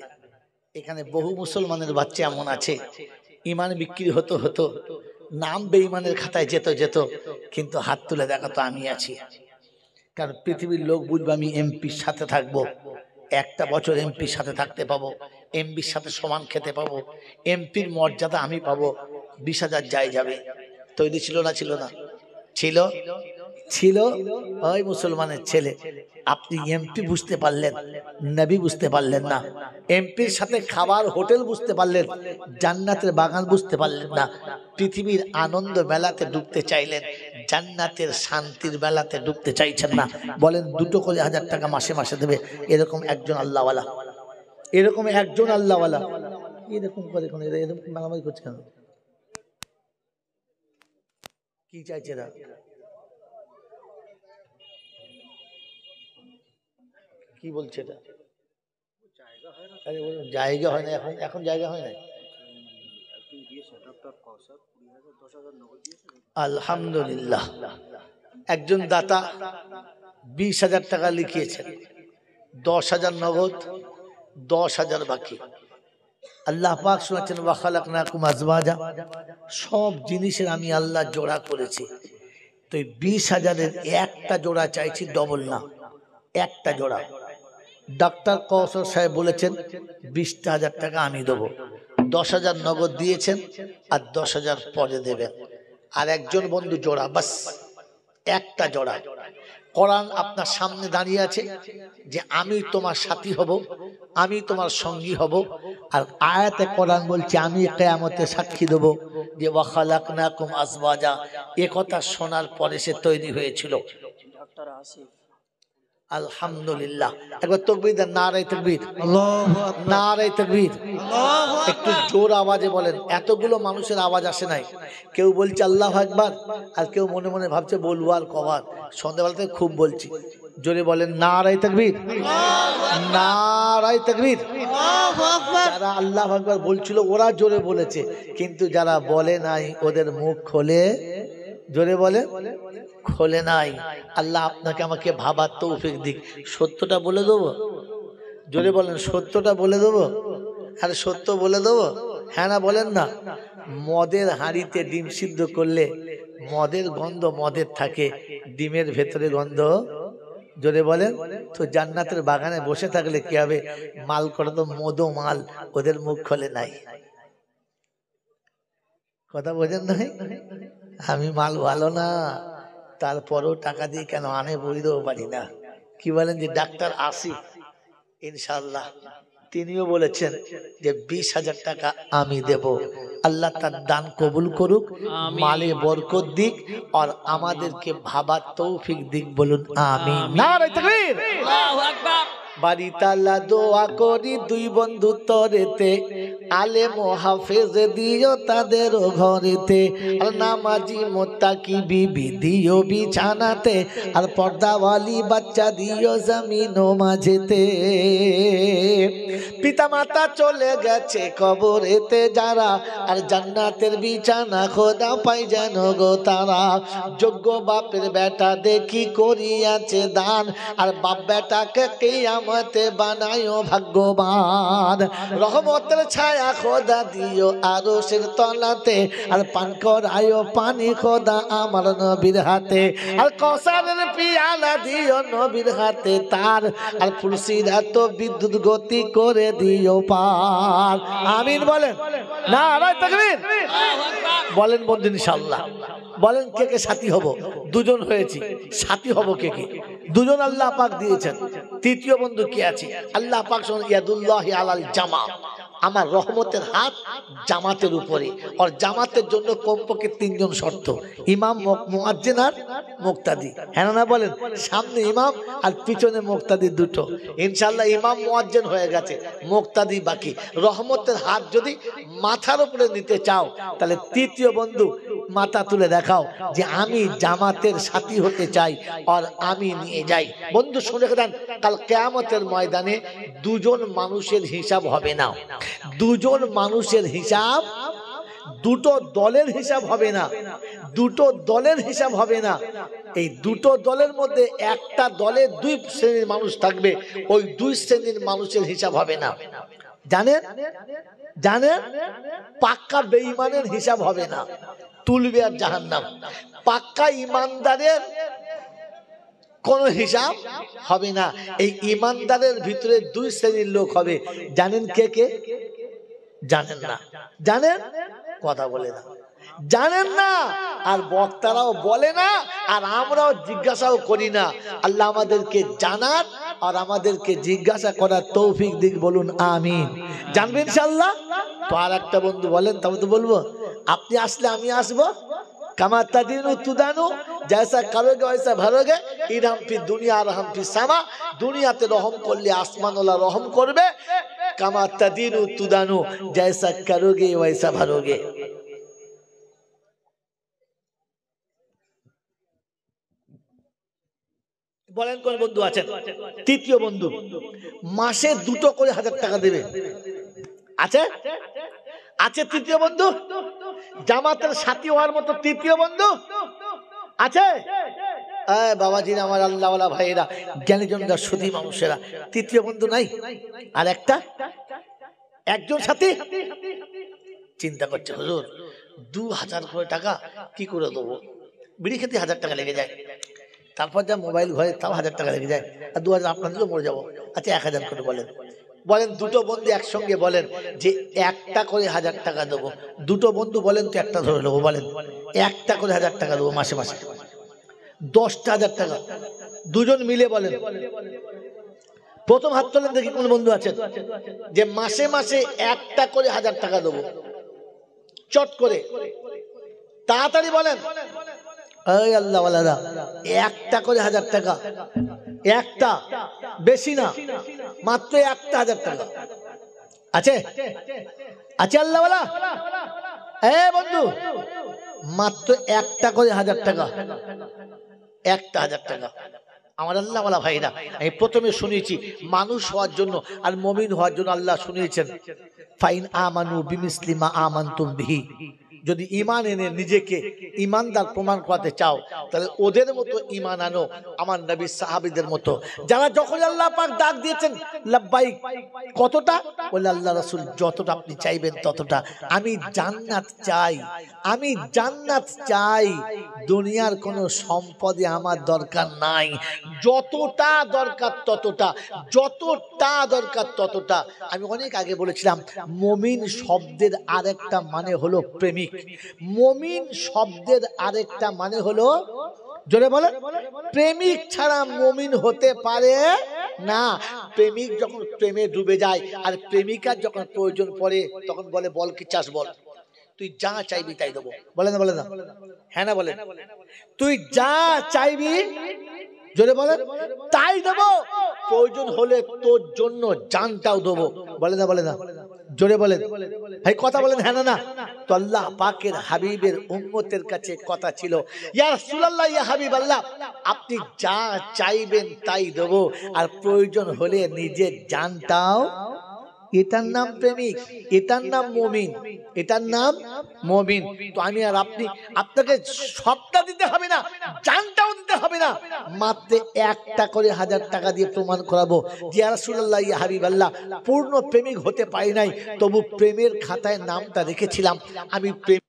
এখানে বহু মুসলমানের বাচ্চা এমন আছে ইমান বিক্রি হতো হতো, নাম বেঈমানের খাতায় যেত, কিন্তু হাত তুলে দেখাতো আমি আছি। কারণ পৃথিবীর লোক বুঝবে আমি এমপির সাথে থাকবো, একটা বছর এমপির সাথে থাকতে পাবো, এমপির সাথে সমান খেতে পাবো, এমপির মর্যাদা আমি পাবো। 20,000 যাবে। তৈরি ছিল না? ছিল না? ছিল ছিল। ওই মুসলমানের ছেলে, আপনি এমপি বুঝতে পারলেন, নবী বুঝতে পারলেন না। এমপির সাথে খাবার হোটেল বুঝতে পারলেন, জান্নাতের বাগান বুঝতে পারলেন না। পৃথিবীর আনন্দ মেলাতে ডুবতে চাইলেন, জান্নাতের শান্তির মেলাতে ডুবতে চাইছেন না। বলেন 2 করে 1000 টাকা মাসে মাসে দেবে এরকম একজন আল্লাহওয়ালা, এরকম একজন আল্লাহওয়ালা এরকম করে কোন এরকম মারামারি করছে কেন? কি চাইছে না? কি বলছে এটা? জায়গা হয় না এখন, এখন জায়গা হয় না। আলহামদুলিল্লাহ, একজন দাতা 20,000 টাকা লিখিয়েছেন, 10,000 নগদ, 10,000 বাকি। আল্লাহ পাক শুনেছেন ওয়া খালাকনাকুম আজওয়াজা, সব জিনিসের আমি আল্লাহ জোড়া করেছি। তো 20,000-এর একটা জোড়া চাইছি, ডবল না, একটা জোড়া। ডাক্তার কৌশল সাহেব বলেছেন 20,000 টাকা আমি দেবো, 10,000 নগদ দিয়েছেন আর 10,000 পরে দেবেন। আর একজন বন্ধু জোড়া, বাস একটা জোড়া। কোরআন আপনার সামনে দাঁড়িয়ে আছে যে আমি তোমার সাথী হব, আমি তোমার সঙ্গী হব। আর আয়াতে কোরআন বলছে আমি কিয়ামতে সাক্ষী দেব যে ওয়া খালাকনাকুম আজওয়াজা। এ কথা শোনার পরে সে তৈরি হয়েছিল। আলহামদুলিল্লাহ। একবার তাকবীর দেন, নারায়ে তাকবীর, আল্লাহু আকবার, নারায়ে তাকবীর, আল্লাহু আকবার। একটু জোর আওয়াজে বলেন, এতগুলো মানুষের আওয়াজ আসে নাই। কেউ বলছে আল্লাহু আকবার, আর কেউ মনে মনে ভাবছে বলবো আর কবার, সন্ধ্যাবেলা থেকে খুব বলছি। জোরে বলেন নারায়ে তাকবীর, নারায়ে তাকবীর, আল্লাহু আকবার। যারা আল্লাহু আকবার বলছিল ওরা জোরে বলেছে, কিন্তু যারা বলে নাই ওদের মুখ খোলে, জোরে বলে, খোলে নাই। আল্লাহ আপনাকে আমাকে ভাবার তৌফিক দিক। সত্যটা বলে দেবো, জোরে বলেন, সত্যটা বলে দেবো। আরে সত্য বলে দেবো, হ্যাঁ না বলেন না। মদের হাঁড়িতে ডিম সিদ্ধ করলে মদের গন্ধ মদের থাকে, ডিমের ভেতরে গন্ধ, জোরে বলেন। তো জান্নাতের বাগানে বসে থাকলে কি হবে? মাল করে তো মদো মাল, ওদের মুখ খোলে নাই। কথা বোঝেন নাই? আমি মাল ভালো না, তারপরেও টাকা দিয়ে কেন আনে বইতেও পারি না। কি বলেন যে ডাক্তার আসিফ ইনশাআল্লাহ তিনিও বলেছেন যে 20,000 টাকা আমি দেব। আল্লাহ তার দান কবুল করুক, মালে বরকত দিক, আর আমাদেরকে ভাবার তৌফিক দিক। বলুন আমিন। নারায়ে তাকবীর, আল্লাহু আকবার। বাড়ি তালা দোয়া করি দুই বন্ধু তরেতে, আলেম ও হাফেজ দিও তাদের ঘরেতে, আর নামাজি মুত্তাকি বিবি দিও বিছানাতে, আর পর্দাওয়ালি বাচ্চা দিও জমিন ও মাঝেতে। পিতা মাতা চলে গেছে কবরেতে যারা, আর জান্নাতের বিছানা খোদা পাই যেন গো তারা। যোগ্য বাপের বেটা দেখি করিয়াছে দান, আর বাপ বেটাকে কিয়ামতে বানায়ো ভাগ্যবান। রহমতের ছায়া খোদা দিও আরশের তলাতে, আর পান করায়ো পানি খোদা আমার নবীর হাতে, আর কসারের পিয়ালা দিও নবীর হাতে তার, আর ফুলসিরাত বিদ্যুৎ গতি করে দিও পার। আমিন বলেন, নারায়ে তাকবীর, বলেন বন্ধু ইনশাআল্লাহ। বলেন কে কে সাথী হব? দুজন হয়েছি, সাথী হব কে কে? দুজন আল্লাহ পাক দিয়েছেন। তৃতীয় বন্ধু কি আছে? আল্লাহ পাক শুনুন, ইয়াদুল্লাহি আলাল জামা, আমার রহমতের হাত জামাতের উপরে। আর জামাতের জন্য কমপক্ষে 3 জন শর্ত, ইমাম, মুয়াজ্জিন আর মুক্তাদি। হ্যাঁ না বলেন? সামনে ইমাম আর পিছনে মুক্তাদি দুটো। ইনশাআল্লাহ ইমাম মুয়াজ্জিন হয়ে গেছে, মুক্তাদি বাকি। রহমতের হাত যদি মাথার উপরে নিতে চাও, তাহলে তৃতীয় বন্ধু মাথা তুলে দেখাও যে আমি জামাতের সাথী হতে চাই, আর আমি নিয়ে যাই। বন্ধু শুনে রাখেন, কাল কিয়ামতের ময়দানে দুজন মানুষের হিসাব হবে না। দুজন মানুষের হিসাব, দুটো দলের হিসাব হবে না। দুটো দলের হিসাব হবে না। এই দুটো দলের মধ্যে একটা দলে 2 শ্রেণীর মানুষ থাকবে, ওই 2 শ্রেণীর মানুষের হিসাব হবে না। জানেন? জানেন? পাক্কা বেঈমানের হিসাব হবে না, তুলবে আর জাহান্নাম। পাক্কা ইমানদারের কোন হিসাব হবে না। এই ইমানদারের ভিতরে 2 শ্রেণীর লোক হবে। জানেন কে কে? জানেন না? জানেন? কথা বলে না, জানেন না, আর বক্তারাও বলে না, আর আমরাও জিজ্ঞাসাও করি না। আল্লাহ আমাদেরকে জানার আর আমাদেরকে জিজ্ঞাসা করার তৌফিক দিক। বলুন আমিন। জানবেন ইনশাআল্লাহ। তো আর একটা বন্ধু বলেন, তবে তো বলবো। আপনি আসলে আমি আসবো। কামা তাদিনু তুদানু, জैसा करोगे वैसा भरोगे, इरहम फी दुनिया रहम फी सामा। দুনিয়াতে রহম করলে আসমানওয়ালা রহম করবে। কামা তাদিনু তুদানু, जैसा करोगे वैसा भरोगे। বলেন কোন বন্ধু আছেন? তৃতীয় বন্ধু মাসে 2টো করে 1000 টাকা দেবে। আছে? আছে তৃতীয় বন্ধু? জামাতের সাথী হওয়ার মতো তৃতীয় বন্ধু আছে? বাবাজি আমার আল্লাহওয়ালা ভাইয়েরা, জ্ঞানীজনরা, সুধী মানুষেরা, তৃতীয় বন্ধু নাই? আর একটা, একজন সাথী চিন্তা করছে, হুজুর 2000 করে টাকা কি করে দেবো? বিড়ি খেতে 1000 টাকা লেগে যায়, তারপর যা মোবাইল ঘরে তাও 1000 টাকা লেগে যায়, আর 2000 আপনার দিলেও মরে যাবো। আচ্ছা 1000 করে বলেন। বলেন দুটো বন্ধু একসঙ্গে বলেন যে একটা করে 1000 টাকা দেবো। দুটো বন্ধু বলেন তো একটা ধরে নেবো। বলেন একটা করে 1000 টাকা দেবো মাসে মাসে, 10,000 টাকা। দুজন মিলে বলেন। প্রথম হাত তোলেন দেখি কোন বন্ধু আছেন যে মাসে মাসে একটা করে 1000 টাকা দেবো। চট করে তাড়াতাড়ি বলেন। এই আল্লাহওয়ালারা, একটা করে 1000 টাকা একটা, বেশি না, মাত্র 1,000 টাকা আছে। আছে আল্লাহওয়ালা? বন্ধু, মাত্র একটা করে 1,000 টাকা, 1,000 টাকা। আমার আল্লাহওয়ালা ভাইরা, আমি প্রথমে শুনিয়েছি মানুষ হওয়ার জন্য আর মুমিন হওয়ার জন্য আল্লাহ শুনিয়েছেন ফাইন আমানু বিমিসলি মা আমানতুম বিহি। যদি ঈমান এনে নিজেকে ঈমানদার প্রমাণ করাতে চাও তাহলে ওদের মতো ঈমান আনো, আমার নবী সাহাবীদের মতো, যারা যখন আল্লাহ পাক ডাক দিয়েছেন লাব্বাইক, কতটা? বলে আল্লাহ রাসূল যতটা আপনি চাইবেন ততটা। আমি জান্নাত চাই, আমি জান্নাত চাই, দুনিয়ার কোনো সম্পদে আমার দরকার নাই, যতটা দরকার ততটা, যতটা দরকার ততটা। আমি অনেক আগে বলেছিলাম মুমিন শব্দের আরেকটা মানে হলো প্রেমিক। মুমিন শব্দের আরেকটা মানে হলো, জোরে বলে, প্রেমিক ছাড়া মুমিন হতে পারে না। প্রেমিক যখন প্রেমে ডুবে যায় আর প্রেমিকার যখন প্রয়োজন পড়ে তখন বলে বল কি চাস বল, তুই যা চাইবি তাই দেবো। বলে না? বলে না? হ্যাঁ না বলেন? তুই যা চাইবি, জোরে বলেন, তাই দেবো, প্রয়োজন হলে তোর জন্য জানটাও দেবো। বলে না? বলে না? জোরে বলেন ভাই, কথা বলেন হ্যাঁ না? তো আল্লাহ পাকের হাবিবের উম্মতের কাছে কথা ছিল, ইয়া রাসূলুল্লাহ, ইয়া হাবিবাল্লাহ, আপনি যা চাইবেন তাই দেবো, আর প্রয়োজন হলে নিজের জানটাও। এটার নাম প্রেমিক, এটার নাম মুমিন, এটার নাম মুমিন। তো আমি আর আপনি, আপনাকে সবটা দিতে হবে না, জানটাও দিতে হবে না, মাত্র একটা করে 1,000 টাকা দিয়ে প্রমাণ করাবো যে ইয়া রাসূলুল্লাহ, ইয়া হাবিবাল্লাহ, পূর্ণ প্রেমিক হতে পারি নাই, তবু প্রেমের খাতায় নামটা রেখেছিলাম। আমি প্রেম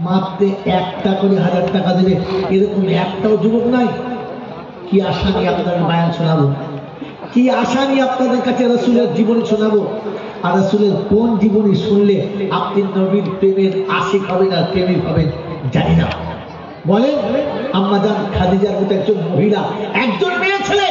মাত্র একটা করে 1,000 টাকা দেবে, এরকম একটাও যুবক নাই। কি আশা নিয়ে আপনাদের বায়ান শোনাবো, কি আশা নিয়ে আপনাদের কাছে রাসূলের জীবনী শোনাবো। আর রাসূলের কোন জীবনী শুনলে আপনি নবীর প্রেমের আশিক হবেন আর প্রেমিক হবেন জানি না। বলেন, আম্মা জান খাদিজার মতো একজন মহিলা, একজন মেয়ে ছেলে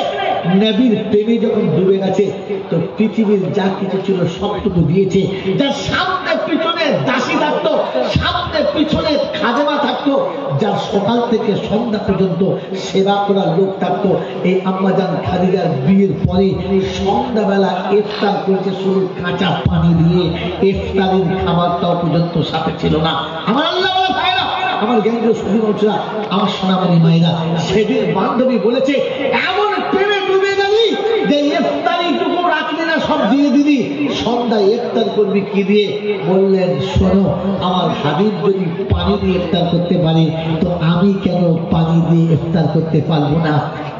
নবীর প্রেমে যখন ডুবে গেছে, তো পৃথিবীর যা কিছু ছিল সবটুকু দিয়েছে। যার সামনে পিছনে দাসী থাকতো, সামনে পিছনে খাদেমা থাকতো, যার সকাল থেকে সন্ধ্যা পর্যন্ত সেবা করার লোক থাকতো। এই আম্মা জান খাদিজার বিয়ের পরে সন্ধ্যাবেলা ইফতার করেছে শুধু কাঁচা পানি দিয়ে, ইফতারের খাবারটাও পর্যন্ত সাথে ছিল না। আমার আল্লাহ ভাইরা, আমার জ্ঞানীয় সুধী বন্ধুরা, আমার সোনামণি মায়েরা, সেদিন বান্ধবী বলেছে এমন প্রেমে ডুবে গেলি যে ইফতারিটুকু রাখলি না, সব দিয়ে দিলি, সন্ধ্যায় ইফতার করবি কি দিয়ে? বললেন শোনো, আমার হাবিব যদি পানি দিয়ে ইফতার করতে পারে তো আমি কেন পানি দিয়ে ইফতার করতে পারবো না?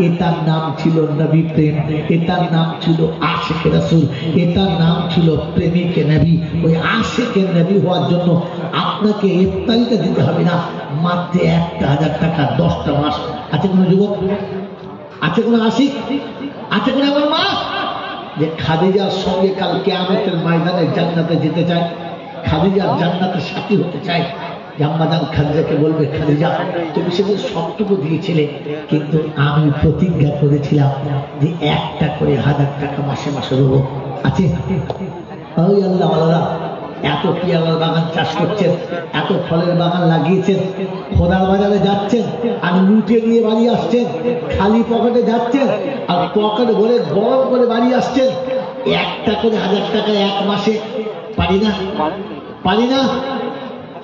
এটার নাম ছিল নবী প্রেম, এটার নাম ছিল আশিক রাসূল, এটার নাম ছিল প্রেমিক নবী। ওই আশিক নবী হওয়ার জন্য আপনাকে ইফতারিটা দিতে হবে না, মাত্র 1,000 টাকা 10টা মাস। আছে কোনো যুবক, আছে কোনো আশিক, আছে কোনো আমার মা যে খাদিজার সঙ্গে কাল কিয়ামতের ময়দানে জান্নাতে যেতে চায়, খাদিজার জান্নাতের সাথী হতে চায়? আম্মা জান খাদিজাকে বলবে, খাদিজা তুমি সেদিন সবটুকু দিয়েছিলে, কিন্তু আমি প্রতিজ্ঞা করেছিলাম যে একটা করে 1,000 টাকা মাসে মাসে দেবো। আছে? ওই আল্লাহ আল্লাহ, এত পেয়ারার বাগান চাষ করছেন, এত ফলের বাগান লাগিয়েছেন, খোদার বাজারে যাচ্ছেন আর লুটে নিয়ে বাড়ি আসছেন, খালি পকেটে যাচ্ছেন আর পকেট ভরে গরম করে বাড়ি আসছেন। একটা করে 1,000 টাকা এক মাসে পারি না, পারি না,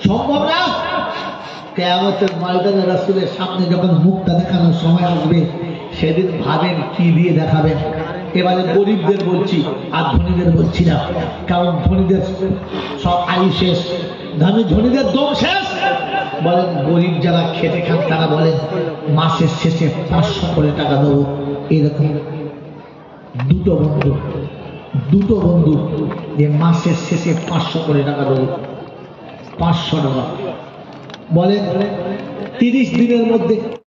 সম্ভব না। কিয়ামতের ময়দানে রাসূলের সামনে যখন মুখটা দেখানোর সময় আসবে, সেদিন ভাবেন কি দিয়ে দেখাবেন। এবারে গরিবদের বলছি আর ধনীদের বলছি না, কারণ ধনীদের সব আয়ু শেষ, ধনীদের দম শেষ। বলেন গরিব যারা খেতে খান তারা বলেন মাসের শেষে 500 করে টাকা দেবো। এরকম দুটো বন্ধু যে মাসের শেষে 500 করে টাকা দেবো, 500 টাকা। বলেন 30 দিনের মধ্যে